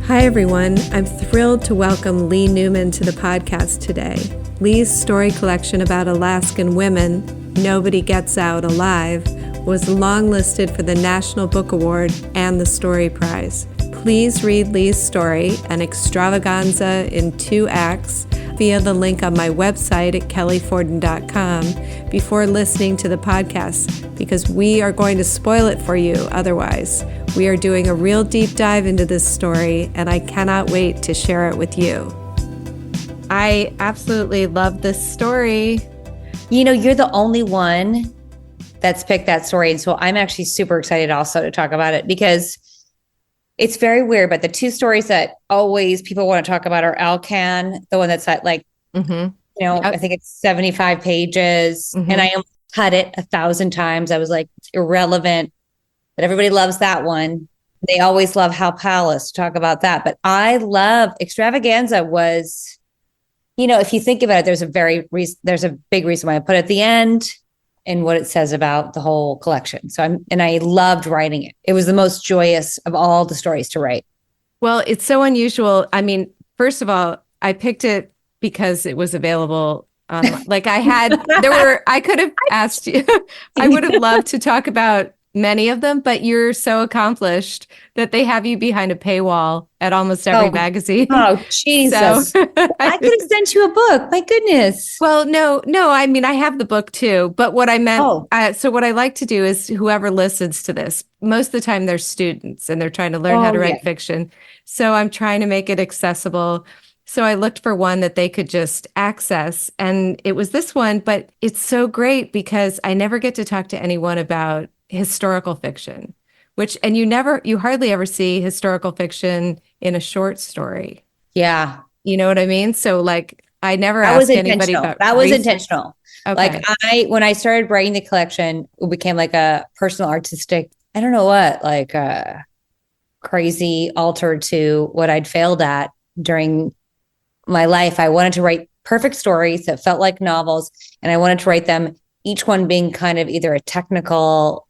Hi, everyone. I'm thrilled to welcome Lee Newman to the podcast today. Lee's story collection about Alaskan women, Nobody Gets Out Alive, was longlisted for the National Book Award and the Story Prize. Please read Lee's story, An Extravaganza in 2 Acts, via the link on my website at kellyforden.com before listening to the podcast, because we are going to spoil it for you otherwise. We are doing a real deep dive into this story, and I cannot wait to share it with you. I absolutely love this story. You know, you're the only one that's picked that story. And so I'm actually super excited also to talk about it, because it's very weird. But the 2 stories that always people want to talk about are Alcan, the one that's at I think it's 75 pages. And I cut it 1,000 times. I was like, it's irrelevant. But everybody loves that one. They always love Hal Palace to talk about that. But I love Extravaganza was, if you think about it, there's a big reason why I put it at the end and what it says about the whole collection. So I loved writing it. It was the most joyous of all the stories to write. Well, it's so unusual. I mean, first of all, I picked it because it was available. I could have asked you, I would have loved to talk about many of them, but you're so accomplished that they have you behind a paywall at almost every magazine. Oh, Jesus. So, I could have sent you a book. My goodness. Well, no. I mean, I have the book too, but what I meant, so what I like to do is whoever listens to this, most of the time they're students and they're trying to learn how to write fiction. So I'm trying to make it accessible. So I looked for one that they could just access, and it was this one, but it's so great because I never get to talk to anyone about historical fiction, and you hardly ever see historical fiction in a short story. Yeah. You know what I mean? So I never asked anybody about that was intentional. Okay. When I started writing the collection, it became like a personal artistic, I don't know what, crazy altar to what I'd failed at during my life. I wanted to write perfect stories that felt like novels, and I wanted to write them, each one being kind of either a technical,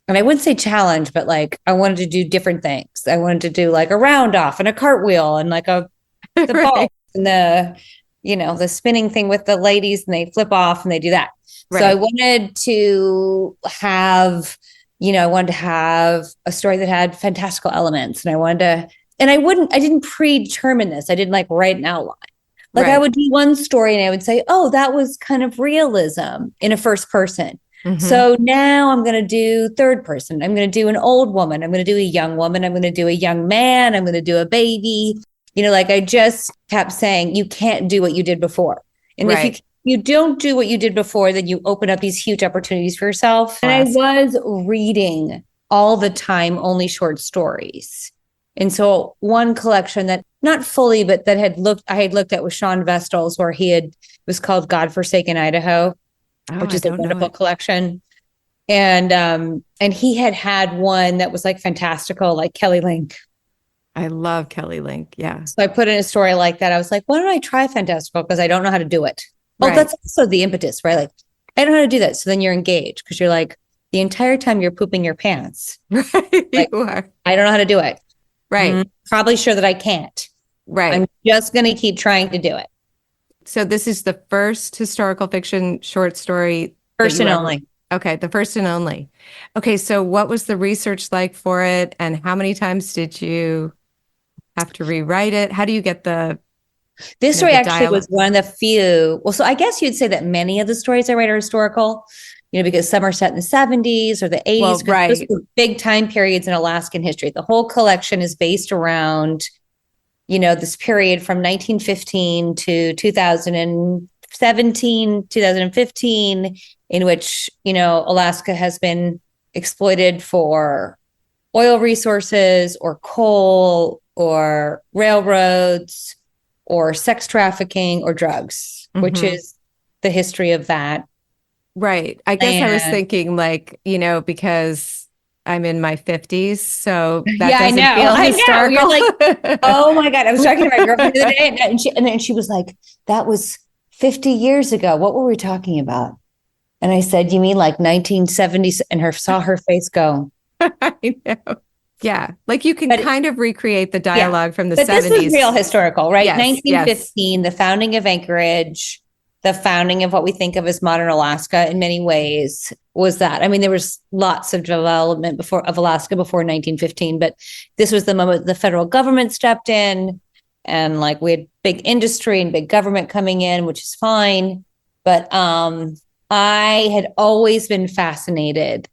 and I wouldn't say challenge, but I wanted to do different things. I wanted to do a round off and a cartwheel and the ball and the spinning thing with the ladies, and they flip off and they do that. Right. So I wanted to have, a story that had fantastical elements, and I didn't predetermine this. I didn't write an outline. I would do one story and I would say, oh, that was kind of realism in a first person. Mm-hmm. So now I'm going to do third person. I'm going to do an old woman. I'm going to do a young woman. I'm going to do a young man. I'm going to do a baby. I just kept saying, you can't do what you did before. And if you don't do what you did before, then you open up these huge opportunities for yourself. And I was reading all the time, only short stories. And so one collection that not fully, but that I had looked at was Sean Vestal's, where it was called Godforsaken Idaho, which is a wonderful collection. And he had one that was fantastical, like Kelly Link. I love Kelly Link. Yeah. So I put in a story like that. I was like, why don't I try fantastical? Because I don't know how to do it. Well, that's also the impetus, right? I don't know how to do that. So then you're engaged because you're the entire time you're pooping your pants. Right. You are. I don't know how to do it. Right. I'm probably sure that I can't. Right. I'm just going to keep trying to do it. So this is the first historical fiction short story. First and only. Okay. The first and only. Okay. So what was the research like for it? And how many times did you have to rewrite it? How do you get this story actually was one of the few. Well, so I guess you'd say that many of the stories I write are historical, because some are set in the 70s or the 80s. Well, right. Those were big time periods in Alaskan history. The whole collection is based around, this period from 1915 to 2017, 2015, in which, Alaska has been exploited for oil resources or coal or railroads or sex trafficking or drugs, which is the history of that. Right. I guess I was thinking because I'm in my 50s, so that doesn't feel historical. You're oh my God. I was talking to my girlfriend the other day, and then she was like, that was 50 years ago. What were we talking about? And I said, you mean 1970s? And saw her face go, I know. Yeah. Like you can But kind of recreate the dialogue from the but 70s. this is real historical, right? Yes, 1915, the founding of Anchorage, the founding of what we think of as modern Alaska in many ways was that. I mean, there was lots of development of Alaska before 1915, but this was the moment the federal government stepped in, and like we had big industry and big government coming in, which is fine. But I had always been fascinated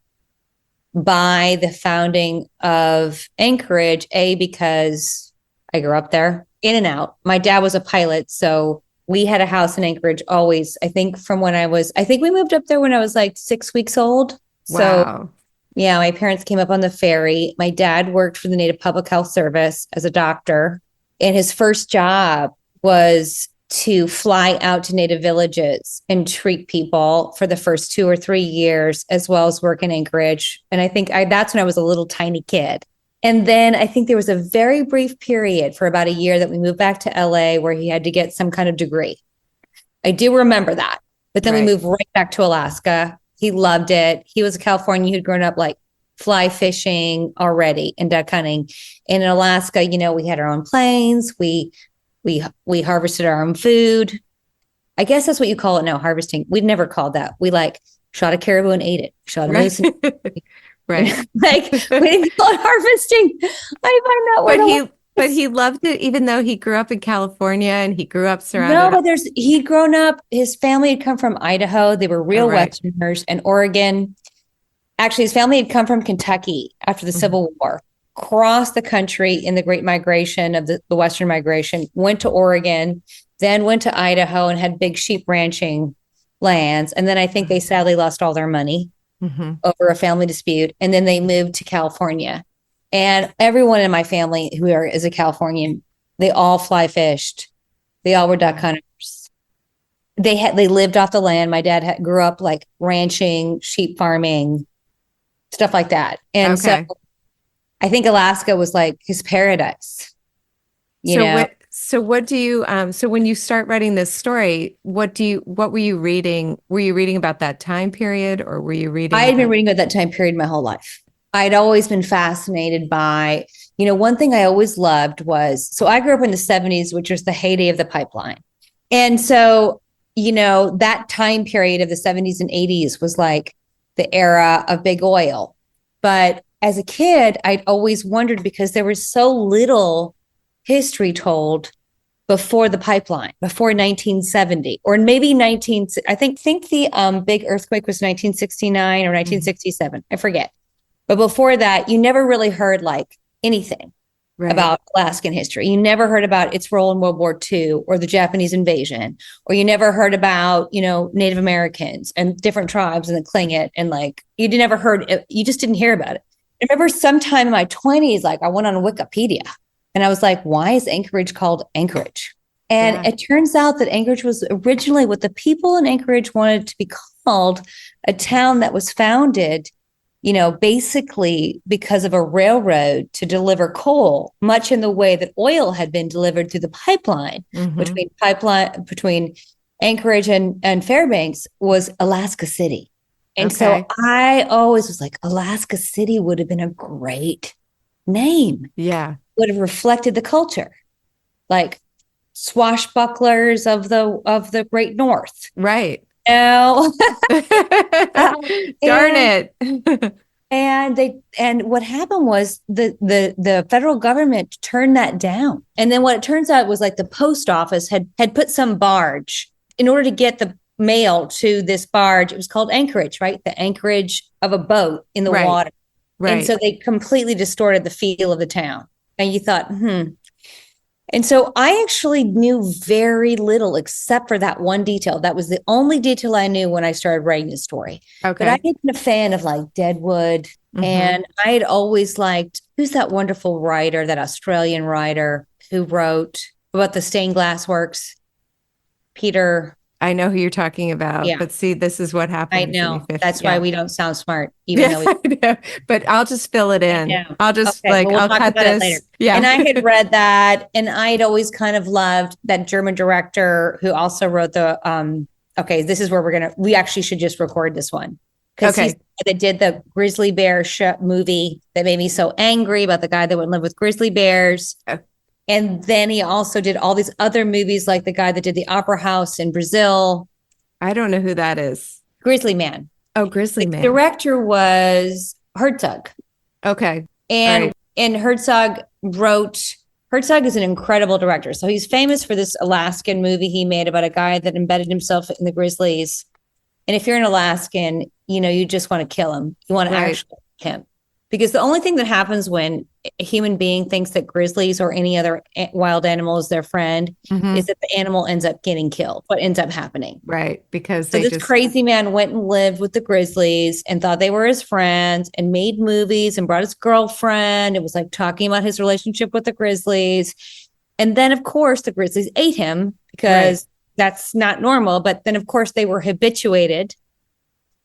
by the founding of Anchorage, because I grew up there, in and out. My dad was a pilot, so we had a house in Anchorage always. I think we moved up there when I was like 6 weeks old. So Wow. yeah, my parents came up on the ferry. My dad worked for the Native Public Health Service as a doctor, and his first job was to fly out to Native villages and treat people for the first 2 or 3 years, as well as work in Anchorage. And I think that's when I was a little tiny kid. And then I think there was a very brief period for about a year that we moved back to LA where he had to get some kind of degree. I do remember that. But then we moved right back to Alaska. He loved it. He was a Californian who'd grown up like fly fishing already and duck hunting. And in Alaska, we had our own planes. We harvested our own food. I guess that's what you call it now, harvesting. We'd never called that. We like shot a caribou and ate it. Shot a moose. Right. Like we didn't call it harvesting. I find that word. But he loved it, even though he grew up in California and he grew up surrounded. No, but he'd grown up, his family had come from Idaho. They were real Westerners, and Oregon. Actually, his family had come from Kentucky after the Civil War, crossed the country in the Great Migration of the Western Migration, went to Oregon, then went to Idaho and had big sheep ranching lands. And then I think they sadly lost all their money over a family dispute. And then they moved to California. And everyone in my family is a Californian, they all fly fished. They all were duck hunters. They lived off the land. My dad grew up like ranching, sheep farming, stuff like that. And so I think Alaska was like his paradise. So what do you so when you start writing this story, what were you reading? Were you reading about that time period, or were you reading? I had been reading about that time period my whole life. I'd always been fascinated by, one thing I always loved so I grew up in the 70s, which was the heyday of the pipeline. And so, that time period of the 70s and 80s was like the era of big oil. But as a kid, I'd always wondered, because there was so little history told before the pipeline, before 1970, or maybe I think the big earthquake was 1969 or 1967. I forget. But before that, you never really heard like anything about Alaskan history. You never heard about its role in World War II or the Japanese invasion, or you never heard about, Native Americans and different tribes and the Tlingit, and like you just didn't hear about it. I remember sometime in my 20s, like I went on Wikipedia and I was like, why is Anchorage called Anchorage? And it turns out that Anchorage was originally what the people in Anchorage wanted to be called, a town that was founded, basically because of a railroad to deliver coal, much in the way that oil had been delivered through the pipeline between Anchorage and Fairbanks, was Alaska City. And so I always was like, Alaska City would have been a great name. Yeah. Would have reflected the culture, like swashbucklers of the Great North. Right. No. Darn it. And what happened was the federal government turned that down. And then what it turns out was like the post office had put some barge in order to get the mail to this barge. It was called Anchorage, right? The anchorage of a boat in the water. Right. And so they completely distorted the feel of the town. And you thought, And so I actually knew very little except for that one detail. That was the only detail I knew when I started writing the story. Okay. But I had been a fan of like Deadwood. And I had always liked, who's that wonderful writer, that Australian writer who wrote about the stained glass works? Peter. I know who you're talking about, but see, this is what happens. I know. That's why we don't sound smart, even though we know. But I'll just fill it in. I'll just I'll cut this. Later. Yeah. And I had read that, and I had always kind of loved that German director who also wrote the, this is where we actually should just record this one. because Okay. he's the guy that did the grizzly bear movie that made me so angry about the guy that would live with grizzly bears. Okay. And then he also did all these other movies, like the guy that did the Opera House in Brazil. I don't know who that is. Grizzly Man. Oh, Grizzly The Man. director was Herzog. Okay. And Herzog is an incredible director. So he's famous for this Alaskan movie he made about a guy that embedded himself in the grizzlies. And if you're an Alaskan, you just want to kill him. You want to actually kill him. Because the only thing that happens when a human being thinks that grizzlies or any other wild animal is their friend is that the animal ends up getting killed. What ends up happening? Right. Because so this crazy man went and lived with the grizzlies and thought they were his friends and made movies and brought his girlfriend. It was like talking about his relationship with the grizzlies. And then, of course, the grizzlies ate him because that's not normal. But then, of course, they were habituated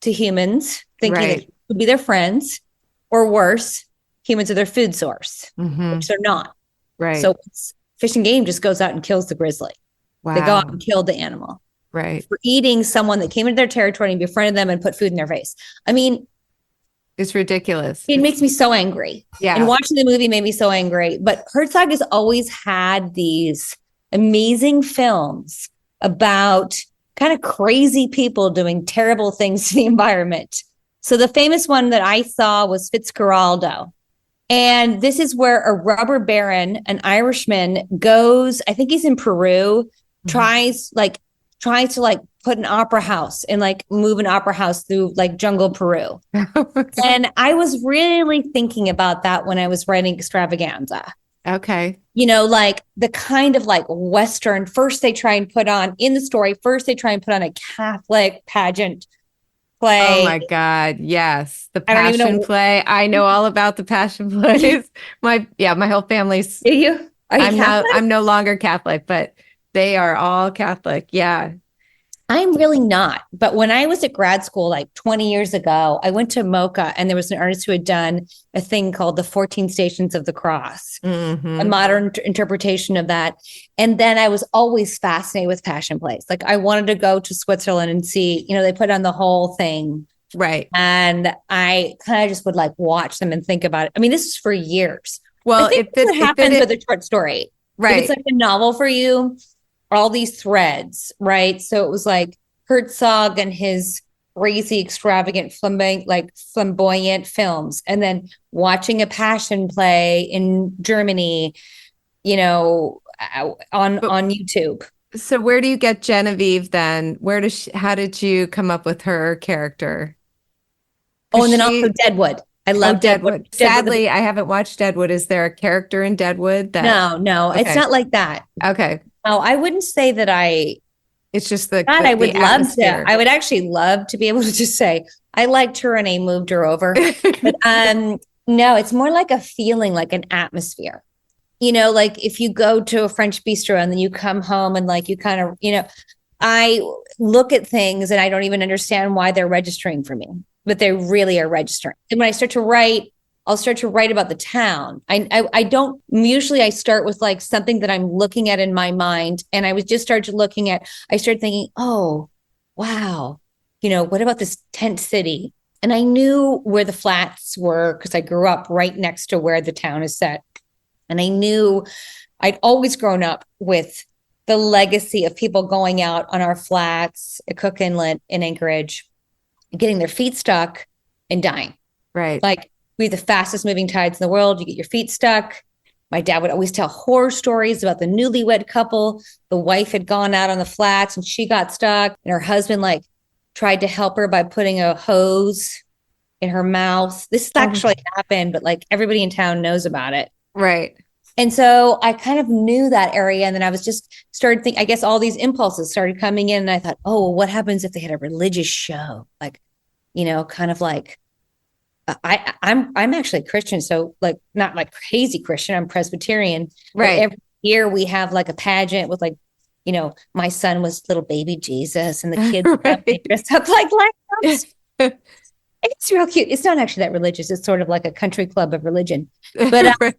to humans thinking that he would be their friends. Or worse, humans are their food source, which they're not. Right. So Fish and Game just goes out and kills the grizzly. Wow. They go out and kill the animal. Right. For eating someone that came into their territory and befriended them and put food in their face. I mean, it's ridiculous. It makes me so angry. Yeah. And watching the movie made me so angry. But Herzog has always had these amazing films about kind of crazy people doing terrible things to the environment. So the famous one that I saw was Fitzcarraldo. And this is where a robber baron, an Irishman, goes, I think he's in Peru, tries to put an opera house and move an opera house through jungle Peru. And I was really thinking about that when I was writing Extravaganza. Okay. The kind of Western, first they try and put on a Catholic pageant play. Oh my God. Yes. The Passion Play. I know all about the Passion Plays. My whole family's. Do you? I'm no longer Catholic, but they are all Catholic. Yeah. I'm really not. But when I was at grad school, 20 years ago, I went to MoCA and there was an artist who had done a thing called the 14 Stations of the Cross, a modern interpretation of that. And then I was always fascinated with Passion Plays. I wanted to go to Switzerland and see, they put on the whole thing. Right. And I kind of just would watch them and think about it. I mean, this is for years. Well, what happens with a short story. Right. If it's a novel for you, all these threads, right? So it was Herzog and his crazy, extravagant, flamboyant films, and then watching a Passion Play in Germany, on YouTube. So where do you get Genevieve then? How did you come up with her character? Oh, and then also Deadwood. I love Deadwood. Sadly, I haven't watched Deadwood. Is there a character in Deadwood No, okay. It's not like that. Okay. No, I wouldn't say that it's just I would love to. I would actually love to be able to just say, I liked her and I moved her over. But no, it's more like a feeling, like an atmosphere. If you go to a French bistro and then you come home and you kind of, I look at things and I don't even understand why they're registering for me, but they really are registering. And when I start to write, I'll start to write about the town. I don't usually I start with something that I'm looking at in my mind. And I started thinking, oh, wow. What about this tent city? And I knew where the flats were because I grew up right next to where the town is set. And I knew I'd always grown up with the legacy of people going out on our flats at Cook Inlet in Anchorage, getting their feet stuck and dying. Right. We have the fastest moving tides in the world. You get your feet stuck. My dad would always tell horror stories about the newlywed couple. The wife had gone out on the flats and she got stuck. And her husband tried to help her by putting a hose in her mouth. This actually happened, but everybody in town knows about it. Right. And so I kind of knew that area. And then I was just started thinking, I guess all these impulses started coming in. And I thought, oh, what happens if they had a religious show? I'm actually Christian, so not crazy Christian. I'm Presbyterian. Right. Every year we have a pageant with my son was little baby Jesus, and the kids dressed up like lambs. It's real cute. It's not actually that religious. It's sort of like a country club of religion, but right.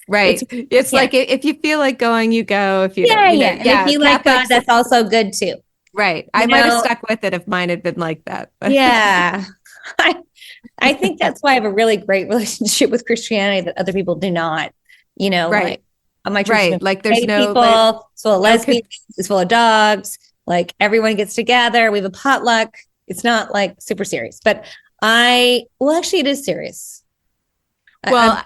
Right. It's if you feel like going, you go. If you if you like God, that's also good too. Right. I might have stuck with it if mine had been like that. But. Yeah. I think that's why I have a really great relationship with Christianity that other people do not, Right. like my church, like there's no people, it's full of lesbians, it's full of dogs, like everyone gets together, we have a potluck. It's not like super serious, but actually it is serious. Well,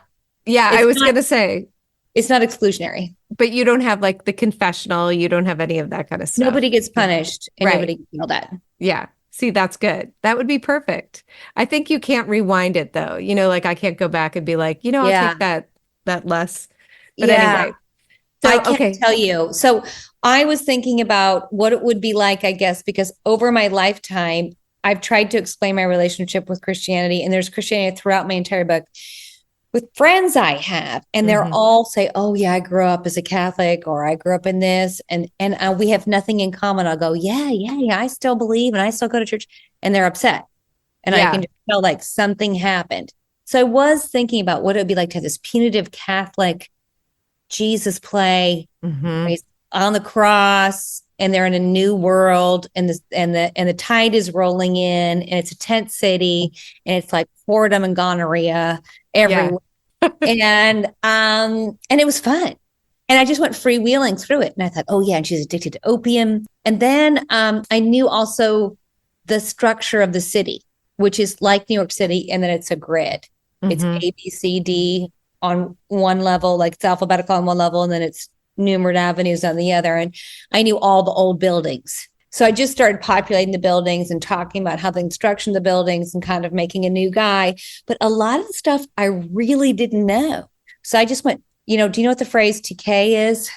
I was going to say. It's not exclusionary. But you don't have like the confessional. You don't have any of that kind of stuff. Nobody gets punished and nobody gets yelled at. Yeah. See, that's good. That would be perfect. I think you can't rewind it though. Like I can't go back and be like, I'll take that less. But anyway. So I can't tell you. So I was thinking about what it would be like, I guess, because over my lifetime, I've tried to explain my relationship with Christianity, and there's Christianity throughout my entire book. With friends I have, and they're all say, oh yeah, I grew up as a Catholic, or I grew up in this, and we have nothing in common. I'll go, yeah, I still believe and I still go to church, and they're upset. And I can just tell like something happened. So I was thinking about what it would be like to have this punitive Catholic Jesus play on the cross, and they're in a new world, and the tide is rolling in, and it's a tent city, and it's like whoredom and gonorrhea everywhere. And it was fun. And I just went freewheeling through it. And I thought, oh yeah, and she's addicted to opium. And then I knew also the structure of the city, which is like New York City, and then it's a grid. It's A, B, C, D on one level, like it's alphabetical on one level, and then it's numerous avenues on the other. And I knew all the old buildings. So I just started populating the buildings and talking about how the construction of the buildings and kind of making a new guy. But a lot of the stuff I really didn't know. So I just went, do you know what the phrase TK is?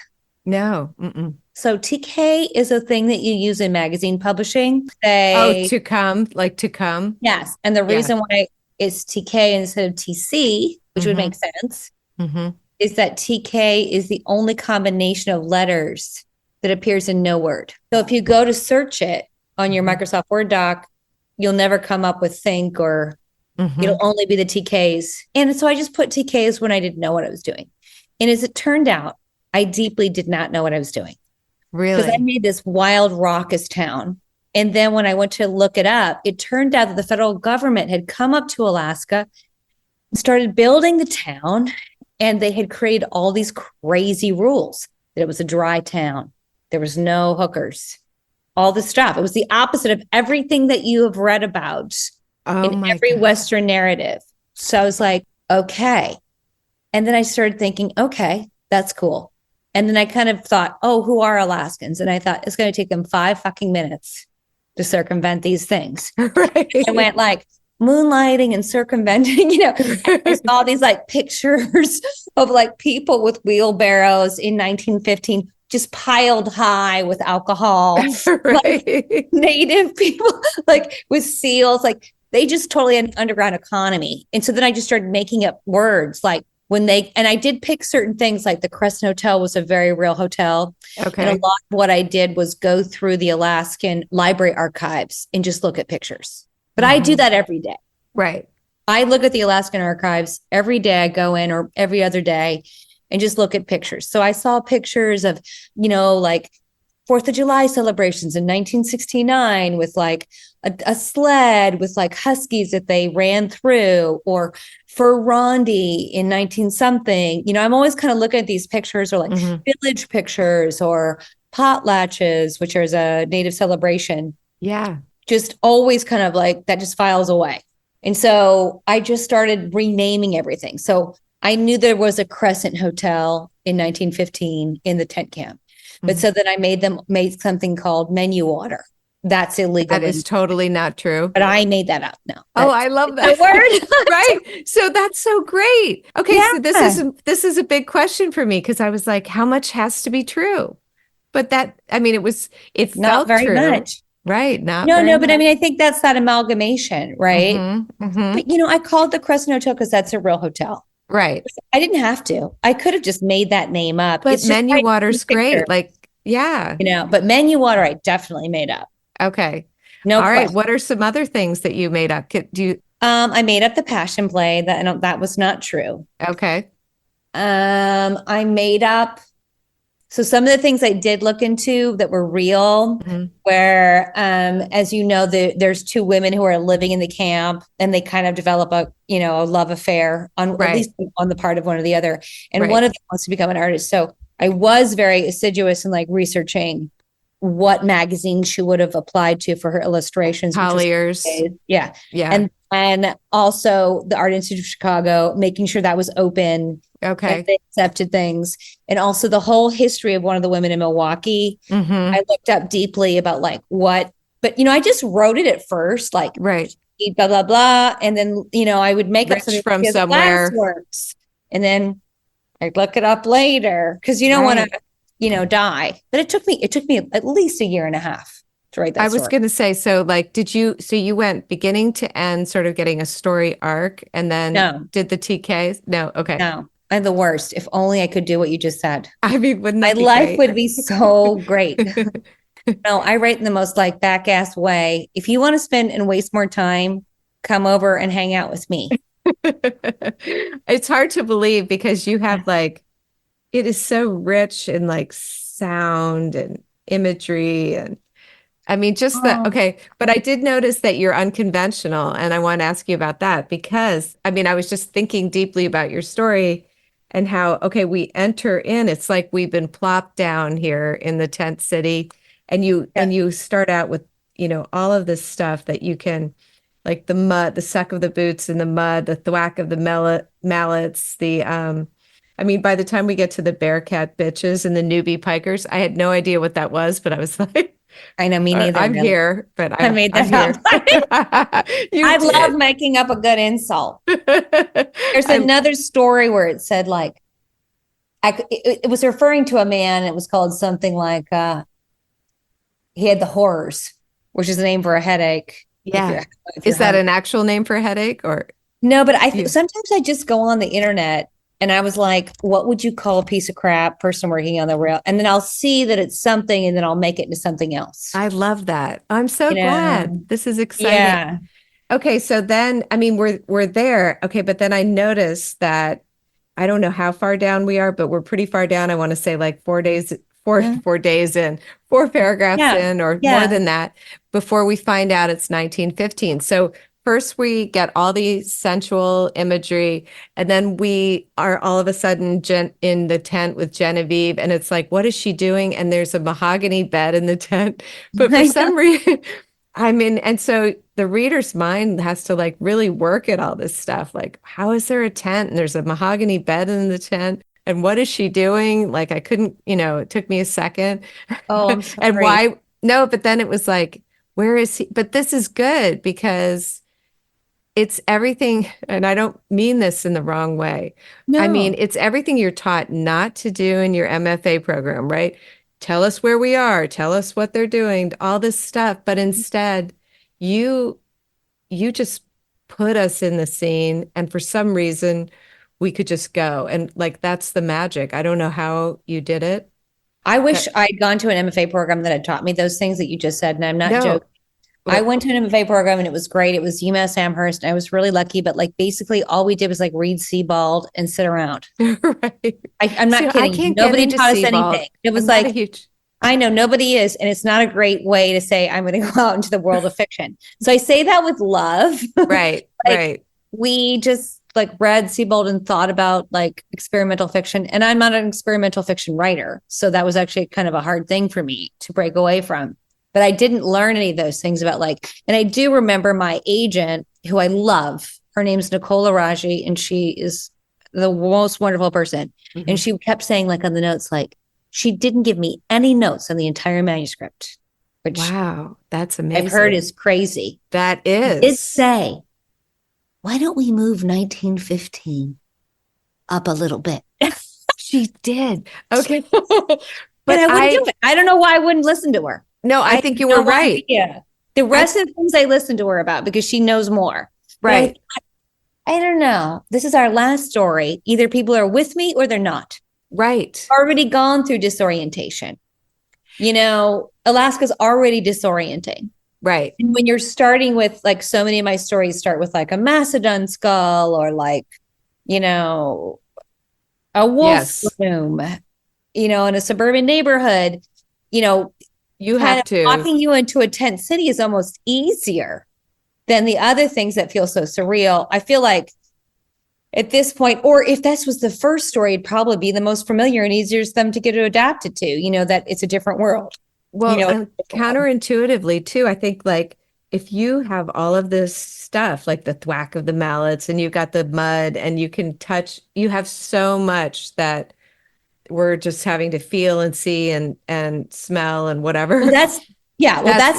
No. Mm-mm. So TK is a thing that you use in magazine publishing. To come. Yes. And the reason why it's TK instead of TC, which would make sense, is that TK is the only combination of letters that appears in no word. So if you go to search it on your Microsoft Word doc, you'll never come up with think, or it'll only be the TKs. And so I just put TKs when I didn't know what I was doing. And as it turned out, I deeply did not know what I was doing. Really? Because I made this wild, raucous town. And then when I went to look it up, it turned out that the federal government had come up to Alaska and started building the town. And they had created all these crazy rules that it was a dry town. There was no hookers, all this stuff. It was the opposite of everything that you have read about in every Western narrative. So I was like, okay. And then I started thinking, okay, that's cool. And then I kind of thought, oh, who are Alaskans? And I thought it's going to take them 5 fucking minutes to circumvent these things. Right. I went like moonlighting and circumventing, there's all these like pictures of like people with wheelbarrows in 1915 just piled high with alcohol, like native people, like with seals, like they just totally had an underground economy. And so then I just started making up words like and I did pick certain things, like the Crescent Hotel was a very real hotel. Okay. And a lot of what I did was go through the Alaskan library archives and just look at pictures. But I do that every day. Right. I look at the Alaskan archives every day. I go in, or every other day, and just look at pictures. So I saw pictures of, like 4th of July celebrations in 1969 with like a sled with like huskies that they ran through, or for Rondi in 19 something. I'm always kind of looking at these pictures, or like village pictures, or potlatches, which is a native celebration. Yeah. Just always kind of like that just files away. And so I just started renaming everything. So I knew there was a Crescent Hotel in 1915 in the tent camp. But so then I made something called Menu Water. That's illegal. That is totally not true. But I made that up. No. I love that word. Right. So that's so great. Okay. So this is a big question for me, because I was like, how much has to be true? But it not felt very true. Much. Right. But I think that's that amalgamation, right? But, I called the Crescent Hotel because that's a real hotel. Right. I didn't have to. I could have just made that name up. But Menu Water's great. Like, yeah. But Menu Water, I definitely made up. Okay. No. All right. What are some other things that you made up? I made up the Passion Play. That was not true. Okay. I made up So some of the things I did look into that were real, where, as you know, there's two women who are living in the camp, and they kind of develop a love affair on at least on the part of one or the other, and one of them wants to become an artist. So I was very assiduous in like researching what magazine she would have applied to for her illustrations. Colliers. Yeah. And also the Art Institute of Chicago, making sure that was open. Okay. They accepted things. And also the whole history of one of the women in Milwaukee. I looked up deeply about like but I just wrote it at first, like blah, blah, blah. And then, I would make up something from somewhere. Works. And then I'd look it up later because you don't want to, die. But it took me at least a year and a half to write that I was going to say, so like, you went beginning to end, sort of getting a story arc, and then did the TKs? No. Okay. No, I'm the worst. If only I could do what you just said. I mean, wouldn't my life would be so great. No, I write in the most like back ass way. If you want to spend and waste more time, come over and hang out with me. It's hard to believe because you have like, it is so rich in like sound and imagery, and I mean, just but I did notice that you're unconventional, and I want to ask you about that because I mean, I was just thinking deeply about your story and how, we enter in, it's like we've been plopped down here in the tent city, and you start out with, all of this stuff that you can, like the mud, the suck of the boots in the mud, the thwack of the mallets, I mean, by the time we get to the Bearcat bitches and the newbie pikers, I had no idea what that was, but I was like, I know, me neither. I'm here, but I made that up. I love making up a good insult. There's another story where it said like, it was referring to a man. It was called something like, he had the horrors, which is a name for a headache. Yeah. Is that an actual name for a headache or? No, but sometimes I just go on the internet and I was like, what would you call a piece of crap person working on the rail? And then I'll see that it's something and then I'll make it into something else. I love that. I'm so glad. This is exciting. Yeah. Okay. So then, I mean, we're there. Okay. But then I noticed that I don't know how far down we are, but we're pretty far down. I want to say like 4 days in, 4 paragraphs in, or more than that, before we find out it's 1915. So first we get all the sensual imagery, and then we are all of a sudden in the tent with Genevieve, and it's like, what is she doing? And there's a mahogany bed in the tent. But for some reason, I mean, and so the reader's mind has to like really work at all this stuff. Like, how is there a tent and there's a mahogany bed in the tent? And what is she doing? Like, I couldn't, it took me a second. Oh, I'm sorry. And why? No, but then it was like, where is he? But this is good because it's everything, and I don't mean this in the wrong way. No. I mean, it's everything you're taught not to do in your MFA program, right? Tell us where we are, tell us what they're doing, all this stuff. But instead, you just put us in the scene, and for some reason, we could just go. And like, that's the magic. I don't know how you did it. I wish I'd gone to an MFA program that had taught me those things that you just said, and I'm not joking. I went to an MFA program and it was great. It was UMass Amherst. And I was really lucky, but like basically all we did was like read Sebald and sit around. Right. I'm not kidding. Nobody taught us anything. It was like, I know nobody is. And it's not a great way to say, I'm going to go out into the world of fiction. So I say that with love. Right. Right. We just like read Sebald and thought about like experimental fiction. And I'm not an experimental fiction writer. So that was actually kind of a hard thing for me to break away from. But I didn't learn any of those things about like, and I do remember my agent who I love, her name's Nicola Raji, and she is the most wonderful person. Mm-hmm. And she kept saying like on the notes, like she didn't give me any notes on the entire manuscript. Which wow, that's amazing. I've heard is crazy. That is. She did say, why don't we move 1915 up a little bit? She did. Okay. But I wouldn't do it. I don't know why I wouldn't listen to her. No, I think you were right. Yeah. The rest of the things I listened to her about because she knows more. Right. I don't know. This is our last story. Either people are with me or they're not. Right. Already gone through disorientation. Alaska's already disorienting. Right. And when you're starting with like so many of my stories start with like a mastodon skull or like, a wolf plume. in a suburban neighborhood, You kind have of to. walking you into a tent city is almost easier than the other things that feel so surreal. I feel like at this point, or if this was the first story, it'd probably be the most familiar and easier for them to get adapted to, that it's a different world. Well, and counterintuitively too, I think like if you have all of this stuff, like the thwack of the mallets and you've got the mud and you can touch, you have so much that we're just having to feel and see and smell and whatever. Well, that's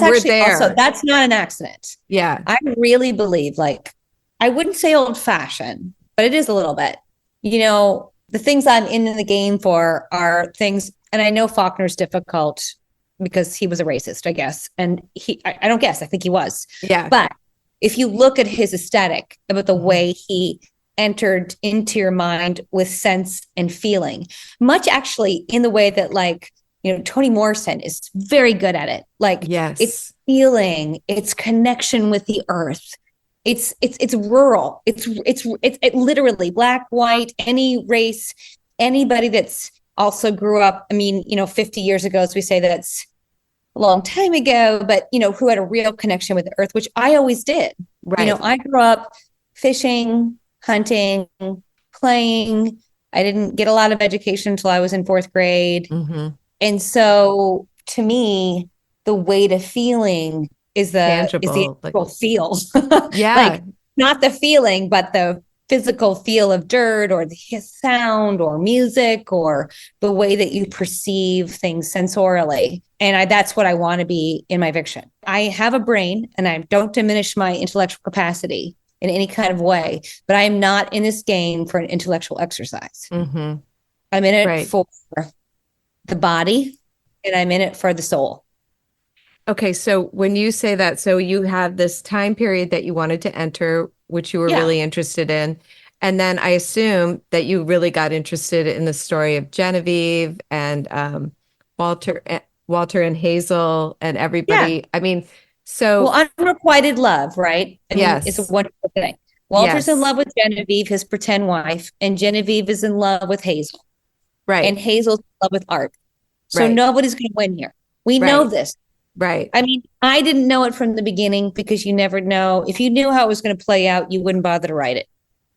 actually also, that's not an accident. Yeah. I really believe, like, I wouldn't say old fashioned, but it is a little bit. The things I'm in the game for are things, and I know Faulkner's difficult because he was a racist, I guess. And I don't guess, I think he was. Yeah. But if you look at his aesthetic, about the way he entered into your mind with sense and feeling, much actually in the way that like, Toni Morrison is very good at it. Like, yes, it's feeling, it's connection with the earth. It's rural. It's literally black, white, any race, anybody that's also grew up. 50 years ago, as we say, that's a long time ago, but who had a real connection with the earth, which I always did. right. I grew up fishing, hunting, playing. I didn't get a lot of education until I was in 4th grade. Mm-hmm. And so to me, the weight of feeling is the actual feel. Yeah. Like, not the feeling, but the physical feel of dirt or the sound or music or the way that you perceive things sensorially. And that's what I want to be in my fiction. I have a brain and I don't diminish my intellectual capacity in any kind of way, but I am not in this game for an intellectual exercise. Mm-hmm. I'm in it for the body and I'm in it for the soul. Okay. So when you say that, so you have this time period that you wanted to enter, which you were really interested in. And then I assume that you really got interested in the story of Genevieve and Walter and Hazel and everybody. Yeah. Unrequited love, right? Yes. It's a wonderful thing. Walter's in love with Genevieve, his pretend wife, and Genevieve is in love with Hazel. Right. And Hazel's in love with Art. So nobody's going to win here. We know this. Right. I didn't know it from the beginning because you never know. If you knew how it was going to play out, you wouldn't bother to write it.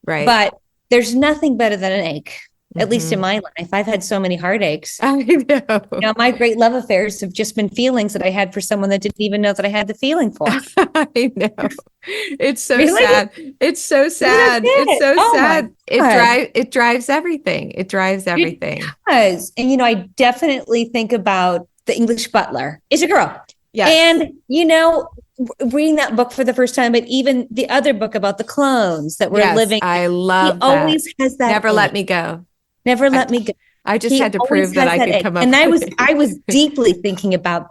Right. But there's nothing better than an ache, at least in my life. I've had so many heartaches. I know. My great love affairs have just been feelings that I had for someone that didn't even know that I had the feeling for. I know. It's so sad. It's so sad. It's so sad. It drives everything. It drives everything. It does. And, I definitely think about The English Butler. It's a girl. Yeah. And, reading that book for the first time, but even the other book about the clones that were living. I love that. Always has that. Never let me go. Never let me go. I just had to prove that I could come up. And I was deeply thinking about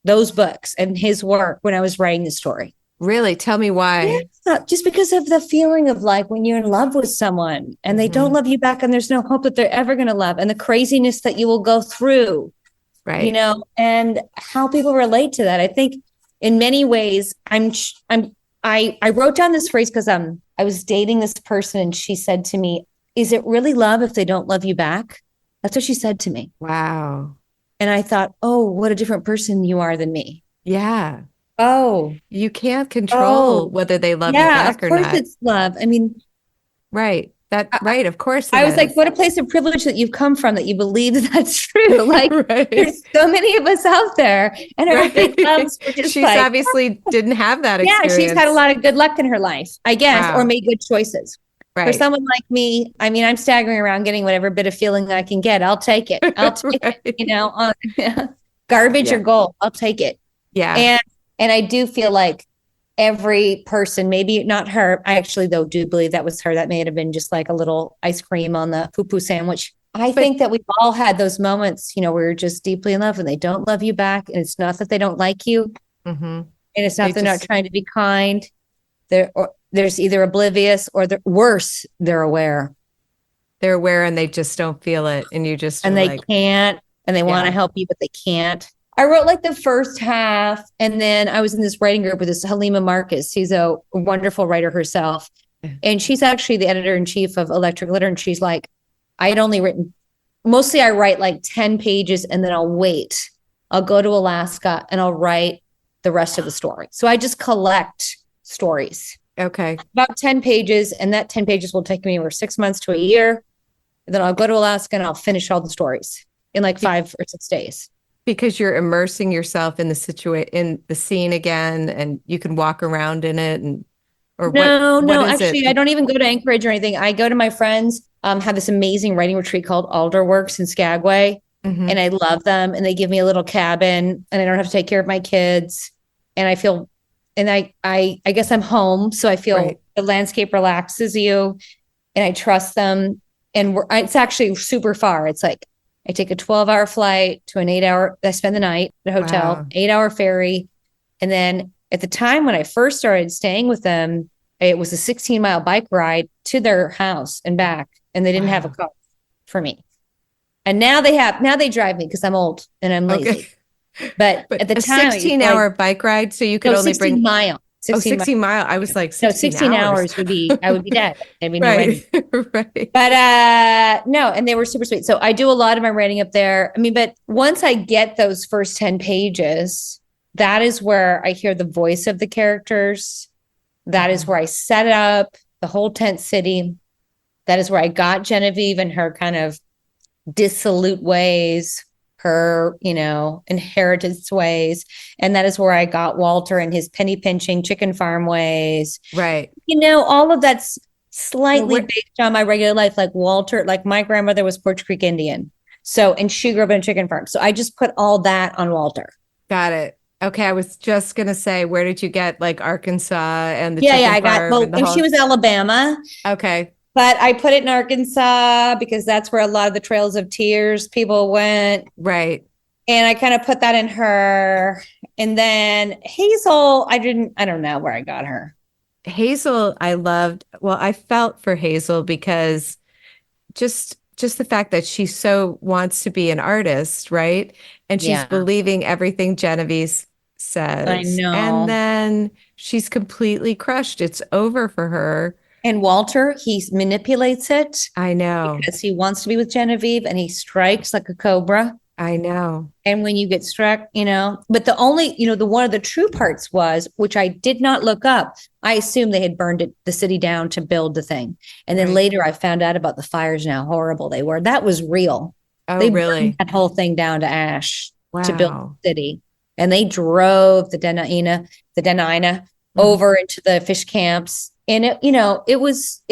those books and his work when I was writing the story. Really? Tell me why. Yeah, just because of the feeling of like when you're in love with someone and they don't love you back and there's no hope that they're ever going to love, and the craziness that you will go through. Right. And how people relate to that. I think in many ways, I wrote down this phrase because I was dating this person and she said to me, "Is it really love if they don't love you back?" That's what she said to me. Wow. And I thought, oh, what a different person you are than me. Yeah. Oh. You can't control whether they love you back or not. Of course it's love. Right. Right. Of course. I was like, what a place of privilege that you've come from, that you believe that that's true. Like, there's so many of us out there, and our big loves were just She's obviously didn't have that experience. Yeah, she's had a lot of good luck in her life, I guess, or made good choices. Right. For someone like me, I'm staggering around getting whatever bit of feeling I can get. I'll take it. I'll take it, garbage or gold. I'll take it. Yeah. And I do feel like every person, maybe not her, I actually though do believe that was her. That may have been just like a little ice cream on the poo-poo sandwich. I think that we've all had those moments, where you're just deeply in love and they don't love you back. And it's not that they don't like you. Mm-hmm. And it's not they're not trying to be kind. There's either oblivious or worse, they're aware. They're aware and they just don't feel it. And you just they can't, and they want to help you, but they can't. I wrote like the first half, and then I was in this writing group with this Halima Marcus. She's a wonderful writer herself. And she's actually the editor-in-chief of Electric Litter. And she's like, I had only written mostly I write like 10 pages and then I'll wait. I'll go to Alaska and I'll write the rest of the story. So I just collect stories. Okay. About 10 pages, and that 10 pages will take me over 6 months to a year. And then I'll go to Alaska and I'll finish all the stories in like 5 or 6 days. Because you're immersing yourself in in the scene again, and you can walk around in it, and No, is actually, it? I don't even go to Anchorage or anything. I go to my friends, have this amazing writing retreat called Alderworks in Skagway, Mhm. and I love them. And they give me a little cabin, and I don't have to take care of my kids. And I feel, and I guess I'm home, so I feel Right. the landscape relaxes you, and I trust them. And it's actually super far. It's like I take a 12-hour flight to an 8-hour. I spend the night at a hotel, Wow. 8-hour ferry, and then at the time when I first started staying with them, it was a 16-mile bike ride to their house and back, and they didn't have a Wow. car for me. And now they drive me because I'm old and I'm lazy. Okay. But But at the a time, 16-hour bike ride, so you could no, only 16 bring mile, 16 16 mile. I was like no, 16 hours would be, I would be dead. There'd be no writing. Right. Right. But no, and they were super sweet. So I do a lot of my writing up there. I mean, but once I get those first 10 pages, that is where I hear the voice of the characters. That is where I set up the whole tent city. That is where I got Genevieve and her kind of dissolute ways, her, inheritance ways. And that is where I got Walter and his penny pinching chicken farm ways. Right. All of that's slightly Well, based on my regular life. Like Walter, like my grandmother was Porch Creek Indian. So, and she grew up in a chicken farm. So I just put all that on Walter. Got it. Okay, I was just gonna say, where did you get like Arkansas and the Yeah, chicken I got, farm well, and and she was Alabama, Okay. but I put it in Arkansas because that's where a lot of the Trails of Tears people went. Right. And I kind of put that in her. And then Hazel, I don't know where I got her. Hazel, I loved. Well, I felt for Hazel because just the fact that she so wants to be an artist, right? And she's Yeah. believing everything Genevieve says. I know. And then she's completely crushed. It's over for her. And Walter, he manipulates it I know. because he wants to be with Genevieve and he strikes like a cobra. I know. And when you get struck, but the only, the one of the true parts was, which I did not look up. I assumed they had burned the city down to build the thing. And then Right. later I found out about the fires and how horrible they were. That was real. Oh, They really? burned that whole thing down to ash to build Wow. the city. And they drove the Dena'ina over into the fish camps. And it was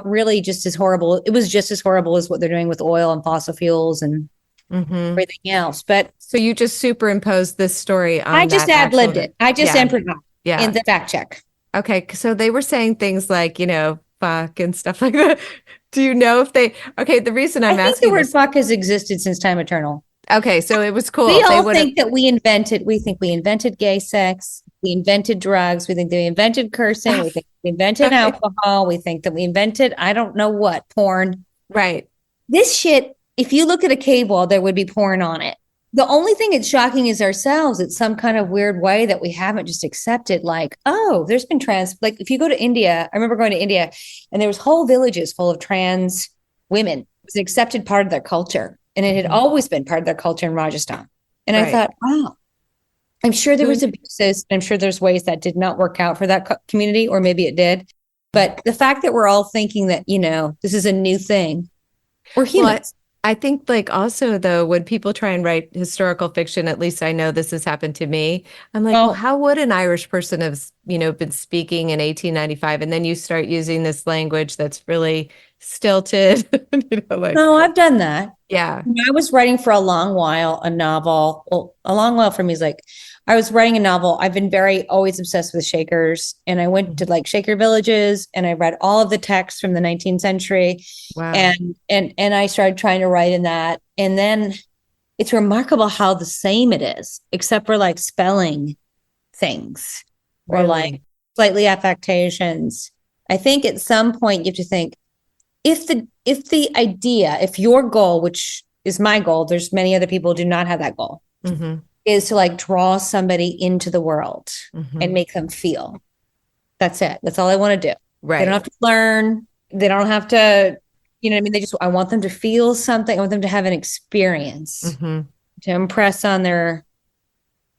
really just as horrible. It was just as horrible as what they're doing with oil and fossil fuels and Mhm. everything else. But So you just superimposed this story on I just that ad-libbed actual- it. I just Yeah. improvised Yeah. in the fact check. Okay, so they were saying things like, fuck and stuff like that. Do you know if okay, the reason I I'm think the asking word this, fuck has existed since time eternal. okay, so it was cool. We They all would've- think that we think we invented gay sex. We invented drugs. We think that we invented cursing. We think we invented alcohol. We think that we invented, I don't know what, porn. Right. This shit, if you look at a cave wall, there would be porn on it. The only thing it's shocking is ourselves. It's some kind of weird way that we haven't just accepted, like, oh, there's been like if you go to India, I remember going to India and there was whole villages full of trans women. It was an accepted part of their culture. And it had always been part of their culture in Rajasthan. And I Right. thought, wow, I'm sure there was abuses. I'm sure there's ways that did not work out for that community, or maybe it did. But the fact that we're all thinking that, this is a new thing, we're humans. I think like also though, when people try and write historical fiction, at least I know this has happened to me. I'm like, well, how would an Irish person have, been speaking in 1895? And then you start using this language that's really stilted. No, I've done that. Yeah. When I was writing for a long while, a novel. Well, a long while for me is like, I was writing a novel. I've been always obsessed with Shakers. And I went to like Shaker villages and I read all of the texts from the 19th century. Wow. And I started trying to write in that. And then it's remarkable how the same it is, except for like spelling things or like slightly affectations. I think at some point you have to think, if the idea, if your goal, which is my goal, there's many other people who do not have that goal, is to like draw somebody into the world and make them feel. That's it. That's all I want to do. Right. They don't have to learn. They don't have to you know what I mean? I want them to feel something. I want them to have an experience Mm-hmm. to impress on their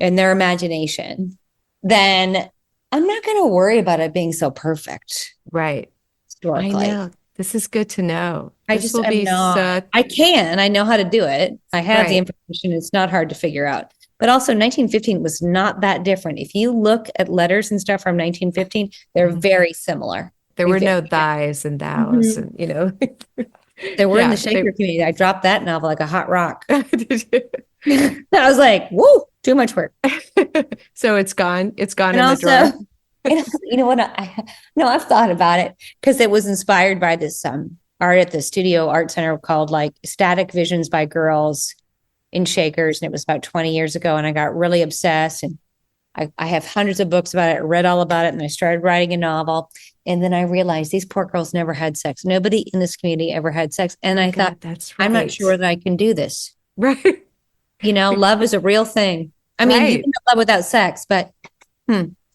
imagination. Then I'm not going to worry about it being so perfect Right. I historically. know. This is good to know. I This just will am be not. such I know how to do it. I have the right. information. It's not hard to figure out. But also 1915 was not that different. If you look at letters and stuff from 1915, they're Mhm. very similar. There were no thys and thous, Mhm. and you know. They were in the Yeah, Shaker community. I dropped that novel like a hot rock. Did you? I was like, whoa, too much work. So it's gone. It's gone And in the also, drawer. you know what? No, I've thought about it because it was inspired by this art at the Studio Art Center called like Static Visions by Girls in Shakers. And it was about 20 years ago. And I got really obsessed. And I have hundreds of books about it. I read all about it. And I started writing a novel. And then I realized these poor girls never had sex. Nobody in this community ever had sex. And I God, thought, that's right. I'm not sure that I can do this. Right. You know, love is a real thing. I mean, you Right. can have love without sex, but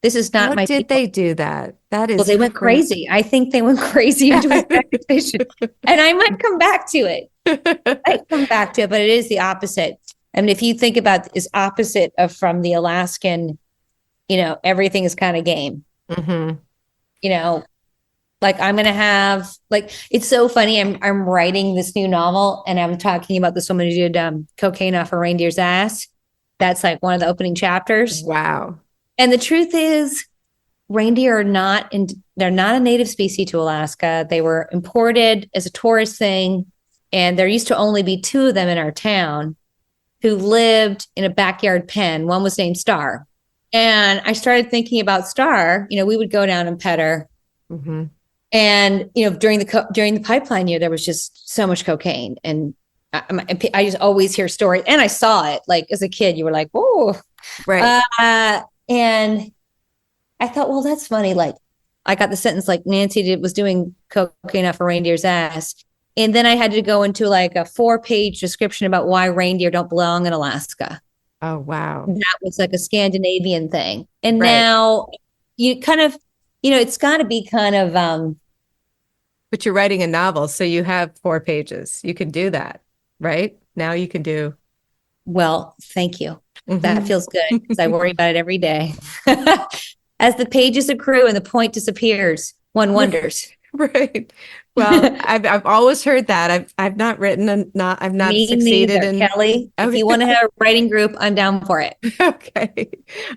this is not How my did people. they do that? That is Well, they went crazy. I think they went crazy into a static vision. And I might come back to it. I come back to it, but it is the opposite. I mean, if you think about is opposite of from the Alaskan, you know, everything is kind of game. Mm-hmm. You know, like I'm gonna have like it's so funny. I'm writing this new novel and I'm talking about this woman who did cocaine off a reindeer's ass. That's like one of the opening chapters. Wow. And the truth is, reindeer are they're not a native species to Alaska. They were imported as a tourist thing. And there used to only be 2 of them in our town who lived in a backyard pen. One was named Star. And I started thinking about Star. You know, we would go down and pet her. Mm-hmm. And, you know, during the pipeline year, there was just so much cocaine. And I just always hear stories. And I saw it like as a kid, you were like, oh, Right. And I thought, well, that's funny. Like I got the sentence like Nancy was doing cocaine off a reindeer's ass. And then I had to go into like a 4-page description about why reindeer don't belong in Alaska. Oh, wow. That was like a Scandinavian thing. And Right. now you kind of, you know, it's got to be kind of, But you're writing a novel, so you have 4 pages. You can do that, right? Now you can do. well, thank you. Mhm. That feels good because I worry about it every day. As the pages accrue and the point disappears, one wonders. Right. Well, I've always heard that. I've not written I've not Me succeeded neither, in. Kelly. If Okay. you want to have a writing group, I'm down for it. Okay.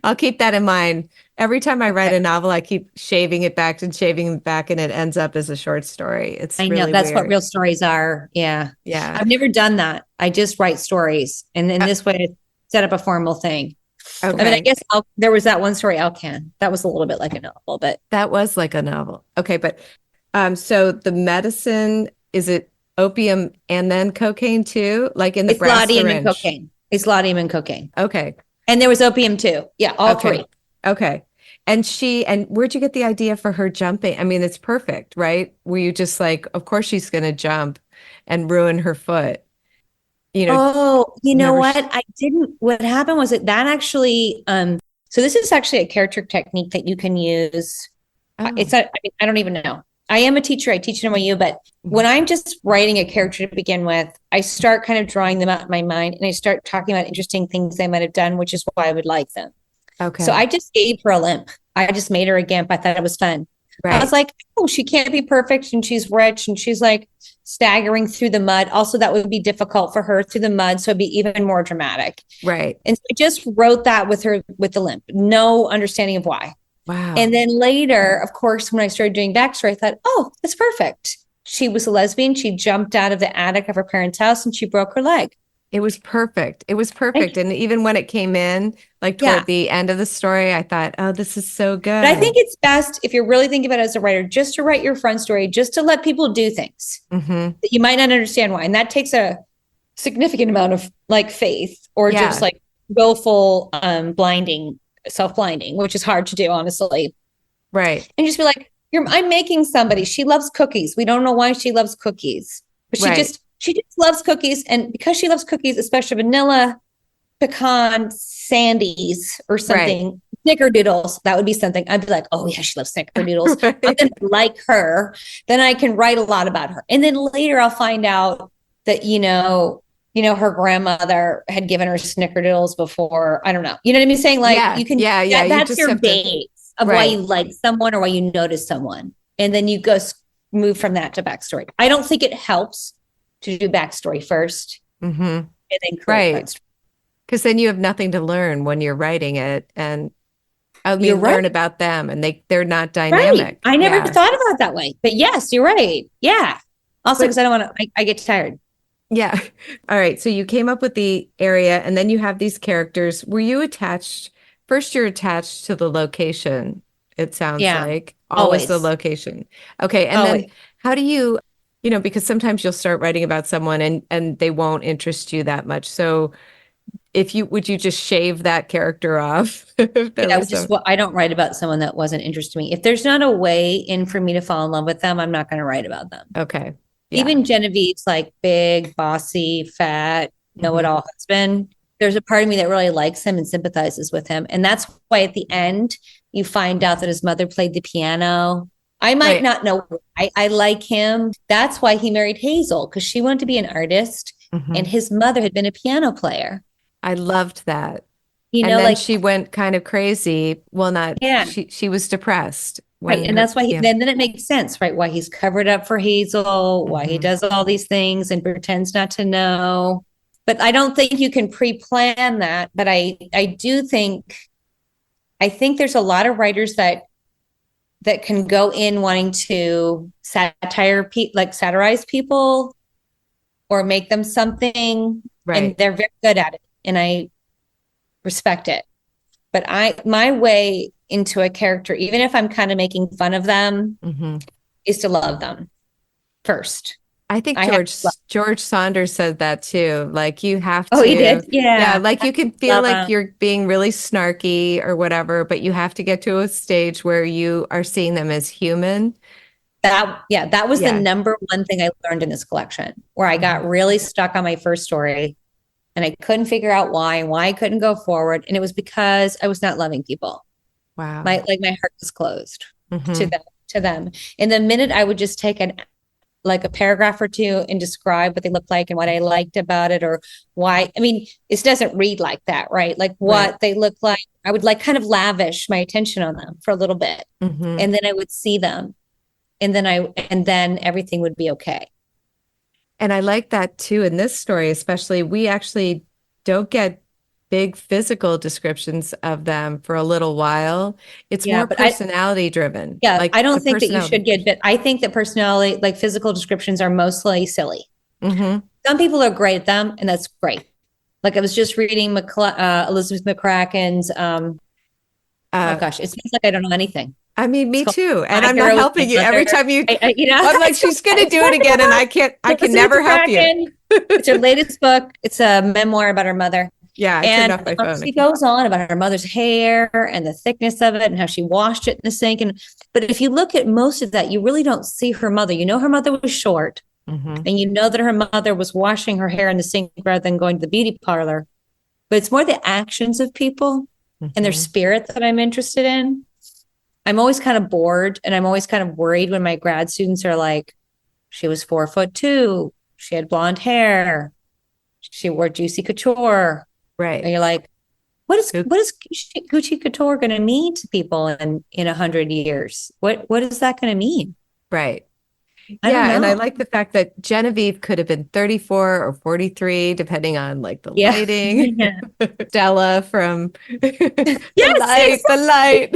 I'll keep that in mind. Every time I write a novel, I keep shaving it back and shaving it back, and it ends up as a short story. It's I know really that's what weird. real stories are. Yeah. Yeah. I've never done that. I just write stories. And in this way, I set up a formal thing. I mean, I Okay. guess there was that one story, Alcan. That was a little bit like a novel, but That was like a novel. Okay, but so the medicine, is it opium and then cocaine too? Like in the it's brass laudanum and syringe? cocaine. It's laudanum and cocaine. Okay. And there was opium too. Yeah, all Okay. 3. Okay. And where'd you get the idea for her jumping? I mean, it's perfect, right? Were you just like, of course she's going to jump and ruin her foot? You know, Oh, you know never what? I didn't. What happened was that actually, so this is actually a character technique that you can use. Oh. It's not, I mean, I don't even know. I am a teacher. I teach at NYU, but when I'm just writing a character to begin with, I start kind of drawing them out in my mind and I start talking about interesting things they might have done, which is why I would like them. Okay. So I just gave her a limp. I just made her a gimp. I thought it was fun. I Right. was like, oh, she can't be perfect and she's rich and she's like staggering through the mud. Also, that would be difficult for her through the mud. So it'd be even more dramatic. Right. And so I just wrote that with her with the limp, no understanding of why. Wow. And then later, of course, when I started doing backstory, I thought, oh, that's perfect. She was a lesbian. She jumped out of the attic of her parents' house and she broke her leg. It was perfect. It was perfect. And even when it came in, like toward Yeah. the end of the story, I thought, oh, this is so good. But I think it's best if you're really thinking about it as a writer, just to write your front story, just to let people do things Mhm. that you might not understand why. And that takes a significant amount of like faith or Yeah. just like willful blinding, self-blinding, which is hard to do, honestly. Right. And just be like, I'm making somebody. She loves cookies. We don't know why she loves cookies, but Right. she just loves cookies. And because she loves cookies, especially vanilla, pecan, sandies or something, snickerdoodles. That would be something. I'd be like, oh yeah, she loves snickerdoodles. Right. I'm gonna like her. Then I can write a lot about her. And then later I'll find out that, her grandmother had given her snickerdoodles before. I don't know. You know what I mean? Saying like Yeah. you can, Yeah. Yeah. You that's just your have to, base of why right. you like someone or why you notice someone. And then you go move from that to backstory. I don't think it helps to do backstory first Mm-hmm. and then create Right. backstory. Because then you have nothing to learn when you're writing it. And I You're mean, right. learn about them and they're not Right. dynamic. I never Yeah. thought about it that way. But yes, you're right. Yeah. Also, But because I don't want to, I get tired. yeah. All right. So you came up with the area and then you have these characters. Were you attached? First, you're attached to the location, it sounds Yeah. like. Always the Always. location. Okay. And Always. then how do you, because sometimes you'll start writing about someone and they won't interest you that much. So would you just shave that character off? If there Yeah, was some, I don't write about someone that wasn't interested to me. If there's not a way in for me to fall in love with them, I'm not going to write about them. okay. Yeah. Even Genevieve's like big, bossy, fat, know-it-all husband. There's a part of me that really likes him and sympathizes with him. And that's why at the end, you find out that his mother played the piano. I might Right. not know. I like him. That's why he married Hazel, because she wanted to be an artist Mhm. and his mother had been a piano player. I loved that. You And know, then like, she went kind of crazy. Well, not yeah. she was depressed Right. when And that's why yeah. then it makes sense, right? Why he's covered up for Hazel, why he Mhm. does all these things and pretends not to know. But I don't think you can pre-plan that. But I think there's a lot of writers that can go in wanting to satirize people or make them something, Right. and they're very good at it. And I respect it. But my way into a character, even if I'm kind of making fun of them, Mhm. is to love them first. I think I have to love- George Saunders said that too. Like you have Oh, to, he did? Yeah. like you can feel Love like him. you're being really snarky or whatever, but you have to get to a stage where you are seeing them as human. That was the Yeah. number one thing I learned in this collection, where I got really stuck on my first story and I couldn't figure out why I couldn't go forward. And it was because I was not loving people. Wow. My heart was closed Mhm. to them. And the minute I would just take a paragraph or two and describe what they look like and what I liked about it, or why, I mean, it doesn't read like that, right? Like what Right. they look like. I would kind of lavish my attention on them for a little bit. Mhm. And then I would see them. And then everything would be okay. And I like that too in this story, especially we actually don't get big physical descriptions of them for a little while. It's Yeah, more but personality driven. Yeah, Like I don't the think that you personality. should get, but I think that personality, like physical descriptions, are mostly silly. Mhm. Some people are great at them, and that's great. Like I was just reading Elizabeth McCracken's. Oh gosh, it seems like I don't know anything. I mean, me It's called too. And My I'm not Hero Was helping My you. Every Mother. time you, You know, I'm like, she's going to do it again. And I can Elizabeth never help you. McCracken. It's her latest book. It's a memoir about her mother. Yeah, I turned off my phone. She goes on about her mother's hair and the thickness of it and how she washed it in the sink. But if you look at most of that, you really don't see her mother. You know, her mother was short, Mhm. and you know that her mother was washing her hair in the sink rather than going to the beauty parlor. But it's more the actions of people and their Mhm. spirit that I'm interested in. I'm always kind of bored, and I'm always kind of worried when my grad students are like, she was 4'2", she had blonde hair, she wore Juicy Couture. And Right. you're like, what is Gucci Couture going to mean to people in 100 years? What is that going to mean? Right. I don't Yeah. And I know. like the fact that Genevieve could have been 34 or 43, depending on like the Yeah. lighting. Yeah. Stella from Yes, the light.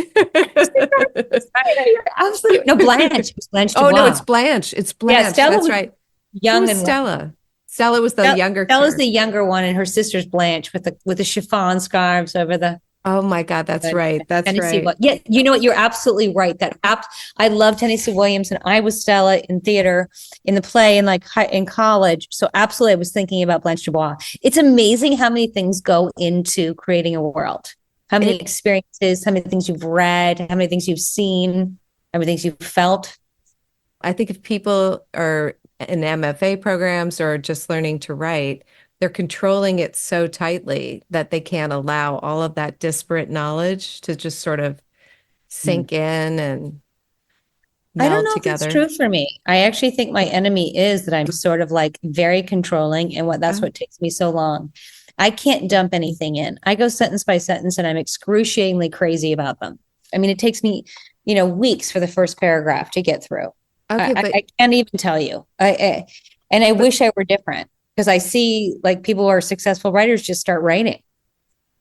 Absolutely. No, Blanche. It was Blanche Oh, no, Dubois. it's Blanche. It's Blanche. Stella That's was right. young Who's and Stella? Stella was the younger Stella's character. the younger one, and her sister's Blanche with the chiffon scarves over the Oh my God, that's right. That's Tennessee. right. Yeah, you know what? You're absolutely right. I love Tennessee Williams, and I was Stella in theater in the play in in college. So absolutely, I was thinking about Blanche Dubois. It's amazing how many things go into creating a world. How many experiences, how many things you've read, how many things you've seen, how many things you've felt. I think if people are in MFA programs or just learning to write, they're controlling it so tightly that they can't allow all of that disparate knowledge to just sort of sink in and I don't meld know if it's together. true for me. I actually think my enemy is that I'm sort of like very controlling, and that's Oh. what takes me so long. I can't dump anything in. I go sentence by sentence and I'm excruciatingly crazy about them. I mean, it takes me, weeks for the first paragraph to get through. Okay, but I can't even tell you. And I wish I were different, because I see like people who are successful writers just start writing.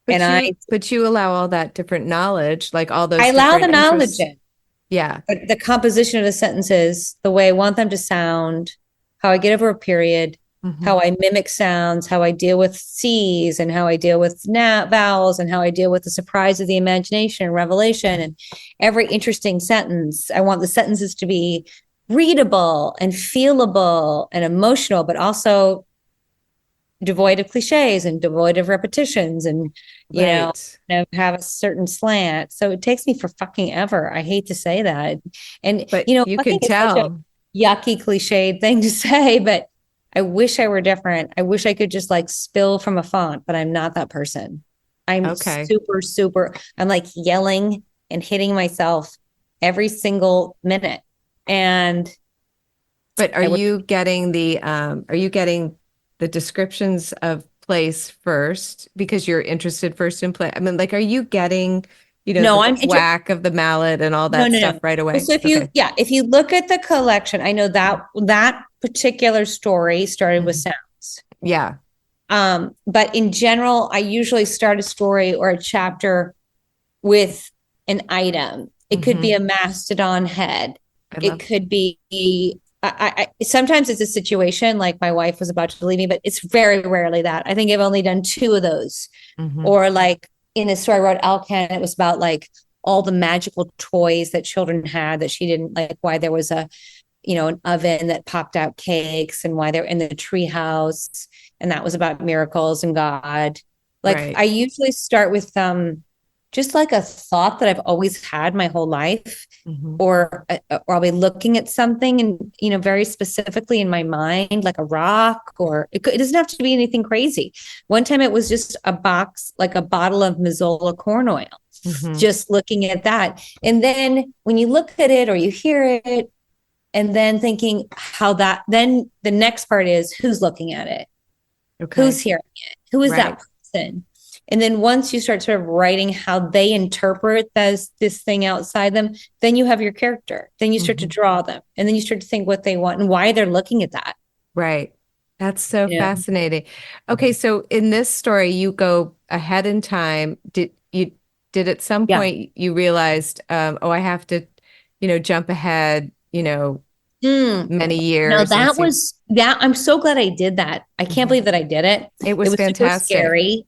but you allow all that different knowledge, like all those I allow the different knowledge interests. in. Yeah. But the composition of the sentences, the way I want them to sound, how I get over a period, how I mimic sounds, how I deal with C's, and how I deal with vowels, and how I deal with the surprise of the imagination and revelation, and every interesting sentence. I want the sentences to be readable and feelable and emotional, but also devoid of cliches and devoid of repetitions, and Right. have a certain slant. So it takes me for fucking ever. I hate to say that. And But you fucking can is such a tell. yucky cliched thing to say, but I wish I were different. I wish I could just like spill from a font, but I'm not that person. I'm Okay. super, I'm like yelling and hitting myself every single minute. But are you getting the descriptions of place first because you're interested first in play? I mean, like, are you getting, No, the I'm whack of the mallet and all that stuff right Well, away? so if you look at the collection, I know that particular story started with sounds. Yeah. But in general, I usually start a story or a chapter with an item. It could be a mastodon head. It could be I sometimes it's a situation like my wife was about to leave me, but it's very rarely that. I think I've only done 2 of those. Or like in a story I wrote, Alcan, it was about like all the magical toys that children had that she didn't like, why there was an oven that popped out cakes, and why they're in the tree house. And that was about miracles and God. Like Right. I usually start with just like a thought that I've always had my whole life, or I'll be looking at something and, very specifically in my mind, like a rock, or it doesn't have to be anything crazy. One time it was just a box, like a bottle of Mazola corn oil, just looking at that. And then when you look at it or you hear it, and then thinking then the next part is who's looking at it, who's hearing it, who is that person? And then once you start sort of writing how they interpret this thing outside them, then you have your character. Then you start to draw them, and then you start to think what they want and why they're looking at that. Right. That's so fascinating. Okay, so in this story, you go ahead in time. Did at some point you realized, I have to, jump ahead, many years? No, I'm so glad I did that. I can't believe that I did it. It was fantastic. Super scary.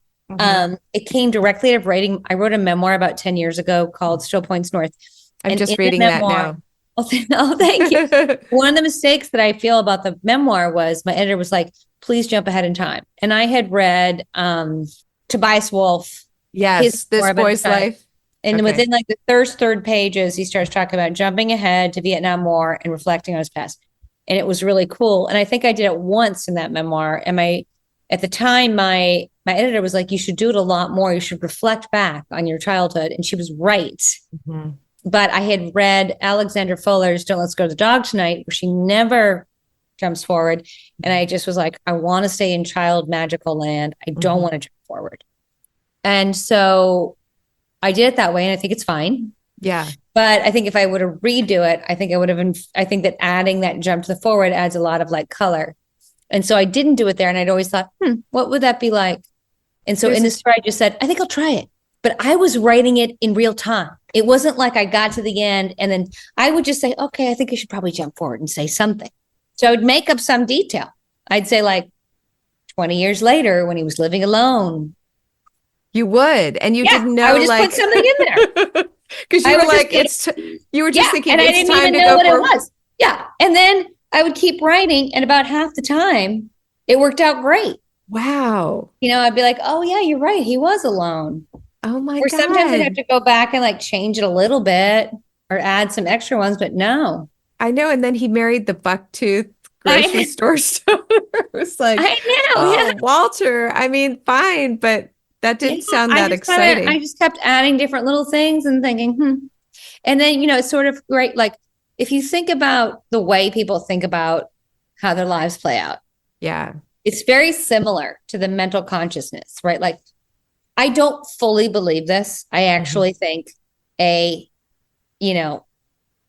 It came directly out of writing. I wrote a memoir about 10 years ago called Still Points North. I'm just reading that now. Oh, thank you. One of the mistakes that I feel about the memoir was my editor was like, please jump ahead in time. And I had read Tobias Wolff. Yes, This Boy's Life. And within like the third pages, he starts talking about jumping ahead to Vietnam War and reflecting on his past. And it was really cool. And I think I did it once in that memoir. And at the time, my editor was like, you should do it a lot more. You should reflect back on your childhood. And she was right. But I had read Alexandra Fuller's Don't Let's Go to the Dog Tonight, where she never jumps forward. And I just was like, I want to stay in child magical land. I don't want to jump forward. And so I did it that way. And I think it's fine. Yeah. But I think if I were to redo it, I think that adding that jump to the forward adds a lot of like color. And so I didn't do it there. And I'd always thought, what would that be like? And so in the story, I just said, I think I'll try it. But I was writing it in real time. It wasn't like I got to the end and then I would just say, okay, I think I should probably jump forward and say something. So I would make up some detail. I'd say like 20 years later when he was living alone. You would, and you didn't know. I would just put something in there. Because you were like, you were just thinking, and I didn't even know what it was. Yeah. And then I would keep writing, and about half the time it worked out great. Wow. I'd be like, oh yeah, you're right. He was alone. Oh my God. Or sometimes I'd have to go back and like change it a little bit or add some extra ones, but no. I know. And then he married the bucktooth grocery store stoner. It was like, I know. oh, Yeah. Walter, I mean, fine, but that didn't Yeah, sound that exciting. I just kept adding different little things and thinking, And then, it's sort of right. Like if you think about the way people think about how their lives play out, Yeah. it's very similar to the mental consciousness, right? Like I don't fully believe this. I actually think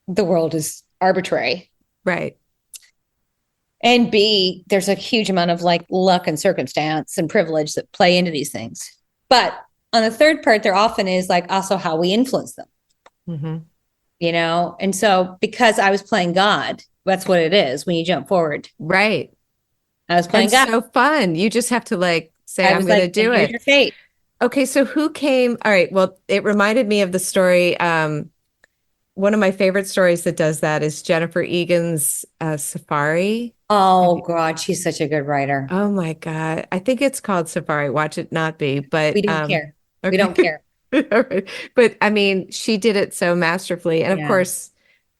the world is arbitrary. Right. And B, there's a huge amount of like luck and circumstance and privilege that play into these things. But on the third part, there often is like also how we influence them, And so because I was playing God, that's what it is when you jump forward. Right. I was playing God. So fun. You just have to like say, I'm going to do it. Your fate. Okay. So who came? All right. Well, it reminded me of the story. One of my favorite stories that does that is Jennifer Egan's Safari. Oh God, she's such a good writer. Oh my God. I think it's called Safari. Watch it not be, but we don't care. Okay. We don't care. Right. But I mean, she did it so masterfully. And of course,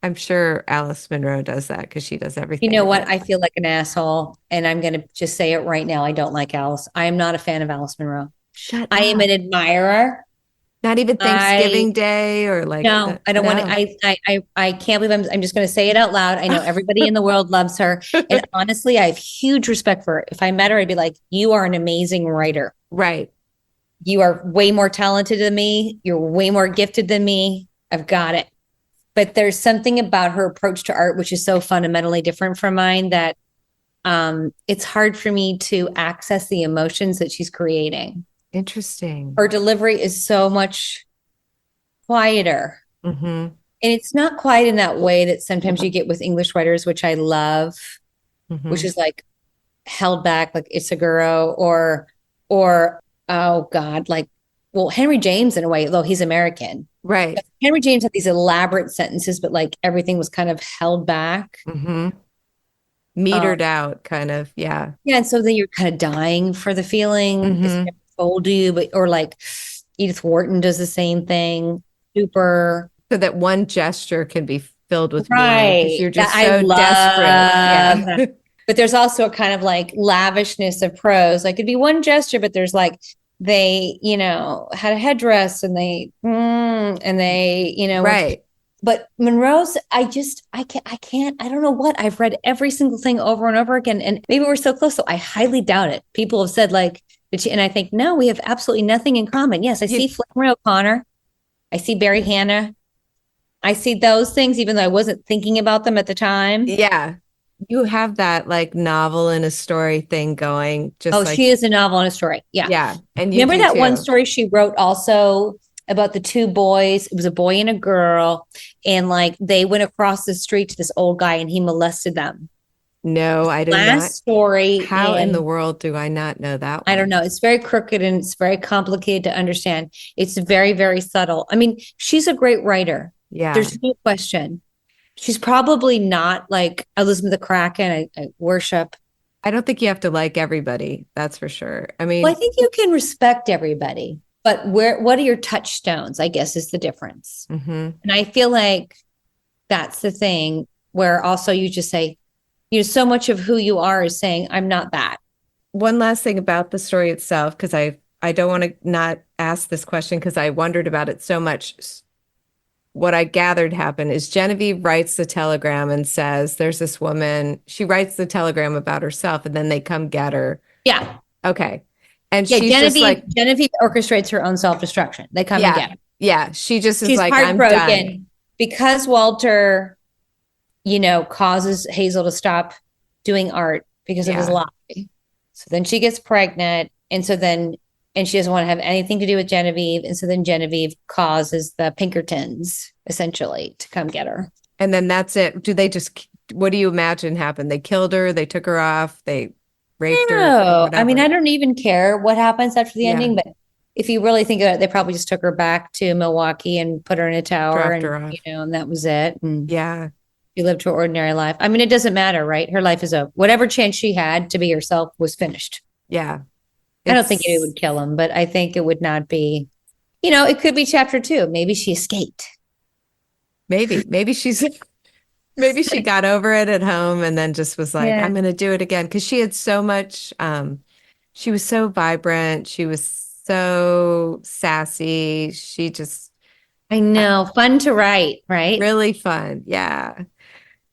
I'm sure Alice Munro does that because she does everything. You know what? I feel like an asshole, and I'm going to just say it right now. I don't like Alice. I am not a fan of Alice Munro. Shut up. I am an admirer. Not even Thanksgiving Day or like. No, I don't want to. I can't believe I'm just going to say it out loud. I know everybody in the world loves her. And honestly, I have huge respect for her. If I met her, I'd be like, you are an amazing writer. Right. You are way more talented than me. You're way more gifted than me. I've got it. But there's something about her approach to art, which is so fundamentally different from mine, that it's hard for me to access the emotions that she's creating. Interesting. Her delivery is so much quieter. And it's not quite in that way that sometimes you get with English writers, which I love, which is like held back, like Isaguro or oh God, like, well, Henry James in a way, though he's American. Right. But Henry James had these elaborate sentences, but like everything was kind of held back. Metered out, kind of. Yeah. Yeah. And so then you're kind of dying for the feeling. It's never told you, or like Edith Wharton does the same thing. Super. So that one gesture can be filled with right. You're just so desperate. Yeah. But there's also a kind of like lavishness of prose. Like it'd be one gesture, but there's like they, had a headdress and they, right. But Munro's, I can't, I don't know what. I've read every single thing over and over again. And maybe we're so close, so I highly doubt it. People have said like, and I think, no, we have absolutely nothing in common. Yes, I see Flannery O'Connor. I see Barry Hannah. I see those things, even though I wasn't thinking about them at the time. Yeah. You have that like novel and a story thing going. She is a novel and a story. Yeah. Yeah. And remember that one story she wrote also about the two boys? It was a boy and a girl. And like they went across the street to this old guy and he molested them. No, I did not. Last story. How in the world do I not know that one? I don't know. It's very crooked and it's very complicated to understand. It's very, very subtle. I mean, she's a great writer. Yeah. There's no question. She's probably not like Elizabeth Kraken. I worship. I don't think you have to like everybody. That's for sure. I mean, well, I think you can respect everybody, but what are your touchstones, I guess, is the difference. And I feel like that's the thing where also you just say, so much of who you are is saying, I'm not that. One last thing about the story itself, because I don't want to not ask this question because I wondered about it so much. What I gathered happened is Genevieve writes the telegram and says, there's this woman, she writes the telegram about herself and then they come get her. Yeah. Okay. And she's just like, Genevieve orchestrates her own self-destruction. They come and get her. Yeah. She just is She's like, heartbroken I'm done. Because Walter, causes Hazel to stop doing art because of his lie. So then she gets pregnant. And she doesn't want to have anything to do with Genevieve. And so then Genevieve causes the Pinkertons essentially to come get her. And then that's it. What do you imagine happened? They killed her. They took her off. They raped her. No, I mean, I don't even care what happens after the ending, but if you really think about it, they probably just took her back to Milwaukee and put her in a tower and that was it. And she lived her ordinary life. I mean, it doesn't matter, right? Her life is over. Whatever chance she had to be herself was finished. Yeah. I don't think it would kill him, but I think it would not be, it could be chapter 2. Maybe she escaped. Maybe she's Maybe she got over it at home and then just was like, Yeah. I'm going to do it again. Because she had so much, she was so vibrant. She was so sassy. She just, I know. Fun to write, right? really fun. Yeah.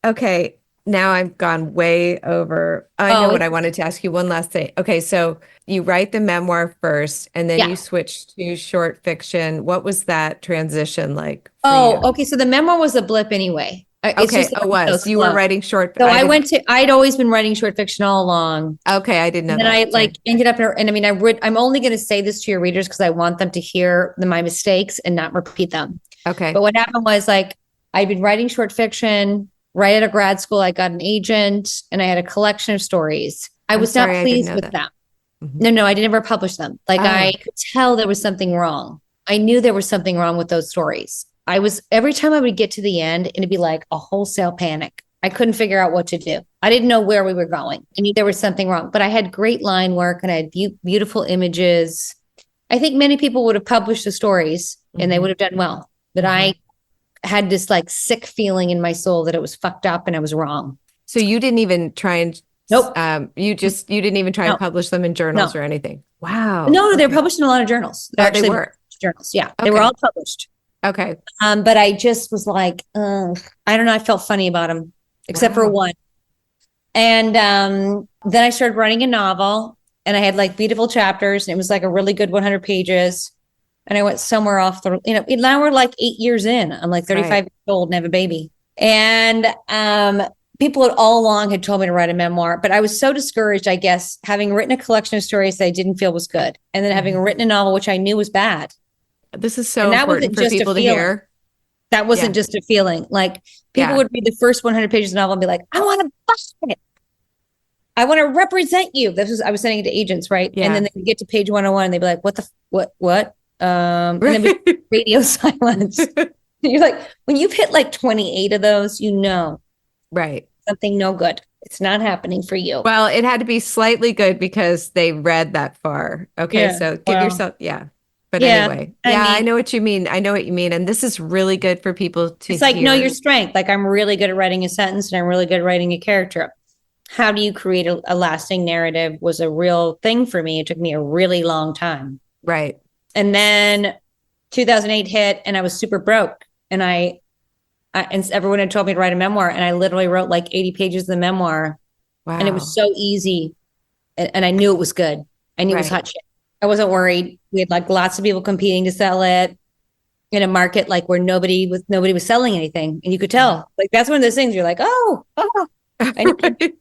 Okay. Now I've gone way over. I know Oh, what I wanted to ask you. One last thing. Okay. So you write the memoir first and then yeah. you switch to short fiction. What was that transition like for Oh, you? okay. So the memoir was a blip anyway. It's Okay. just that Oh, it was was so you were slow. writing short? So I I didn't. went to, I'd always been writing short fiction all along. Okay. I didn't know And then that. I Sorry. like ended up, and I mean, I'm only going to say this to your readers because I want them to hear my mistakes and not repeat them. Okay. But what happened was like, I'd been writing short fiction right out of grad school. I got an agent and I had a collection of stories. I I'm was sorry, not I didn't pleased know with that. them. Mhm. No, I didn't ever publish them. Like I Oh, could tell there was something wrong. I knew there was something wrong with those stories. Every time I would get to the end, it'd be like a wholesale panic. I couldn't figure out what to do. I didn't know where we were going. I knew there was something wrong, but I had great line work and I had beautiful images. I think many people would have published the stories and they Mhm. would have done well. But Mhm. I had this like sick feeling in my soul that it was fucked up and I was wrong. So you didn't even try and Nope. you didn't even try and No, publish them in journals no, or anything. Wow. no, they're Okay. published in a lot of journals. They're Oh, they actually were. journals. Yeah. They were Okay. all published. Okay. But I just was like, I don't know. I felt funny about them, except for Wow. one. And then I started writing a novel and I had like beautiful chapters and it was like a really good 100 pages. And I went somewhere off now we're like 8 years in. I'm like 35 Right. years old and have a baby. And people had all along had told me to write a memoir, but I was so discouraged, I guess, having written a collection of stories that I didn't feel was good. And then having written a novel, which I knew was bad. This is so And that important wasn't for just a people to feeling. hear. That wasn't Yeah. just a feeling. Like people Yeah. would read the first 100 pages of the novel and be like, I want to bust it. I want to represent you. I was sending it to agents, right? Yeah. And then they get to page 101 and they'd be like, what? And then Right. radio silence. You're like, when you've hit like 28 of those, you know Right. something no good. It's not happening for you. Well, it had to be slightly good because they read that far. Okay. Yeah, So give well, yourself, yeah. But yeah, anyway, I yeah, I mean- know what you mean. I know what you mean. And this is really good for people to It's like, hear. know your strength. Like I'm really good at writing a sentence and I'm really good at writing a character. How do you create a lasting narrative was a real thing for me. It took me a really long time. Right. And then 2008 hit and I was super broke. And and everyone had told me to write a memoir. And I literally wrote like 80 pages of the memoir. Wow. And it was so easy. And I knew it was good. I knew it was Right. hot shit. I wasn't worried. We had like lots of people competing to sell it in a market like where nobody was selling anything. And you could tell. Like that's one of those things you're like, oh. Right.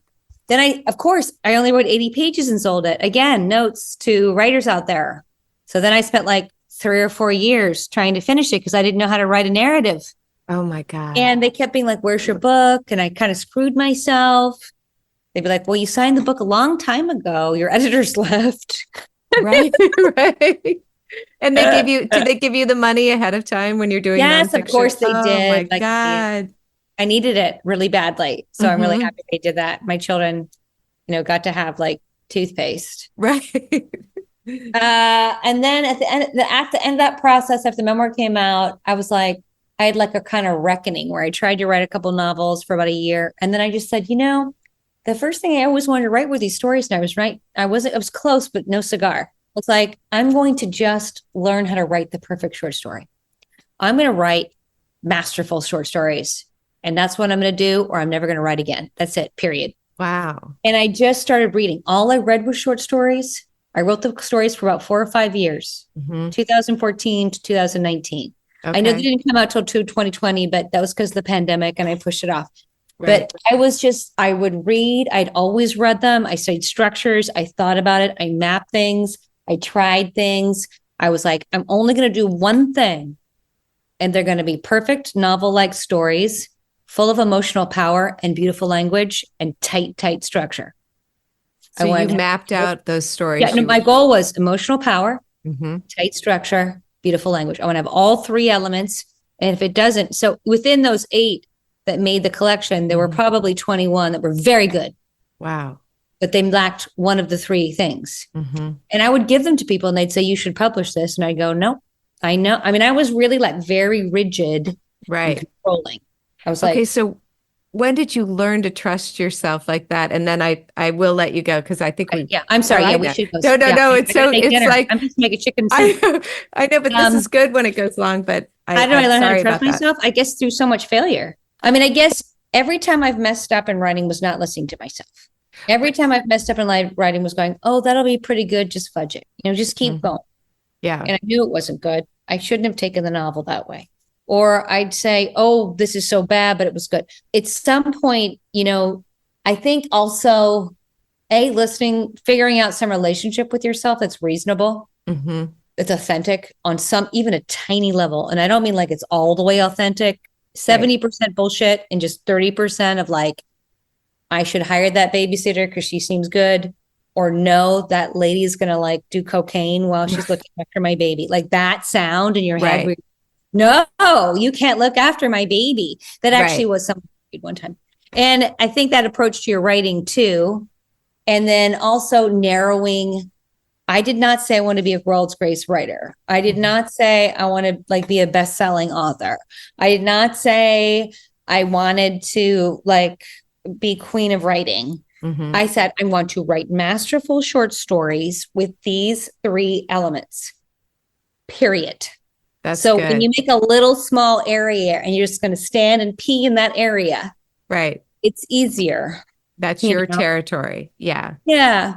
Then of course, I only wrote 80 pages and sold it. Again, notes to writers out there. So then I spent like 3 or 4 years trying to finish it because I didn't know how to write a narrative. Oh my God. And they kept being like, where's your book? And I kind of screwed myself. They'd be like, well, you signed the book a long time ago. Your editors left. Right. Right. And did they give you the money ahead of time when you're doing Yes, of nonfiction? course they Oh did. my Like, God. I needed it really badly. So I'm really Mhm. happy they did that. My children, got to have like toothpaste. Right. And then at the end of that process, after the memoir came out, I was like, I had like a kind of reckoning where I tried to write a couple novels for about a year. And then I just said, the first thing I always wanted to write were these stories. And I was close, but no cigar. It's like, I'm going to just learn how to write the perfect short story. I'm going to write masterful short stories. And that's what I'm going to do, or I'm never going to write again. That's it, period. Wow. And I just started reading. All I read was short stories. I wrote the stories for about 4 or 5 years, 2014 to 2019. Okay. I know they didn't come out till 2020, but that was because of the pandemic and I pushed it off. Right. But I would read. I'd always read them. I studied structures. I thought about it. I mapped things. I tried things. I was like, I'm only going to do one thing. And they're going to be perfect novel-like stories, full of emotional power and beautiful language and tight structure. So you mapped out those stories. Yeah, no, my goal was emotional power, Mhm. tight structure, beautiful language. I want to have all 3 elements. And if it doesn't, so within those 8 that made the collection, there were probably 21 that were very good, Wow. but they lacked one of the 3 things. Mhm. And I would give them to people and they'd say, you should publish this. And I go, no, I know. I mean, I was really like very rigid Right. and controlling. I was Okay. like, So when did you learn to trust yourself like that? And then I will let you go because I think we. Yeah, I'm sorry. I Yeah, know. we should go. No. I gotta make It's dinner. like I'm just making chicken soup. I know, but this is good when it goes long. But How did I I'm learn how to sorry trust about myself? I guess through so much failure. I mean, I guess every time I've messed up in writing was not listening to myself. Every time I've messed up in writing was going, oh, that'll be pretty good. Just fudge it. Just keep going. Yeah. And I knew it wasn't good. I shouldn't have taken the novel that way. Or I'd say, oh, this is so bad, but it was good. At some point, I think also, listening, figuring out some relationship with yourself that's reasonable. Mm-hmm. It's authentic on even a tiny level. And I don't mean like it's all the way authentic, 70% bullshit and just 30% of like, I should hire that babysitter because she seems good. Or no, that lady's going to like do cocaine while she's looking after my baby. Like that sound in your head. Right. No, you can't look after my baby. That actually was something one time. And I think that approach to your writing too. And then also narrowing. I did not say I want to be a world's greatest writer. I did not say I want to like be a best-selling author. I did not say I wanted to like be queen of writing. Mm-hmm. I said I want to write masterful short stories with these 3 elements. Period. That's so good. When you make a little small area and you're just going to stand and pee in that area, right? It's easier. That's your territory. Yeah. Yeah.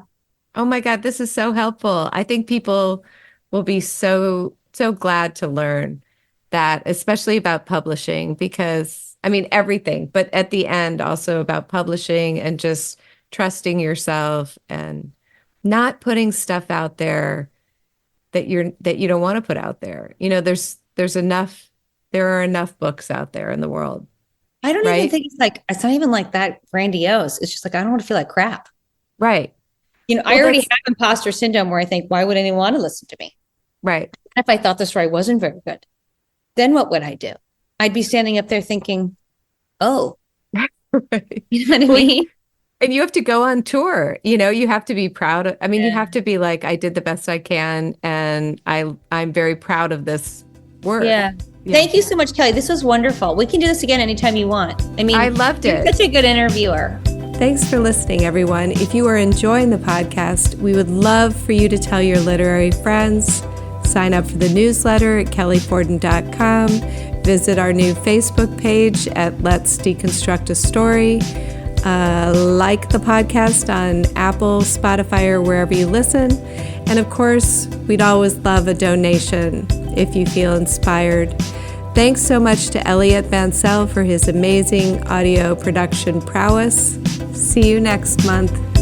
Oh my God, this is so helpful. I think people will be so glad to learn that, especially about publishing, because I mean everything, but at the end also about publishing and just trusting yourself and not putting stuff out there that you don't want to put out there. There are enough books out there in the world. I don't even think it's not even like that grandiose. It's just like, I don't want to feel like crap. Right. I already have imposter syndrome where I think, why would anyone want to listen to me? Right. If I thought the story wasn't very good, then what would I do? I'd be standing up there thinking, oh, right. You know what I mean? And you have to go on tour, you have to be proud of, you have to be like, I did the best I can. And I'm very proud of this work. Yeah. Thank you so much, Kelly. This was wonderful. We can do this again anytime you want. I mean, I loved it. You're such a good interviewer. Thanks for listening, everyone. If you are enjoying the podcast, we would love for you to tell your literary friends. Sign up for the newsletter at kellyforden.com. Visit our new Facebook page at Let's Deconstruct a Story. Like the podcast on Apple, Spotify, or wherever you listen. And of course, we'd always love a donation if you feel inspired. Thanks so much to Elliot Bancel for his amazing audio production prowess. See you next month.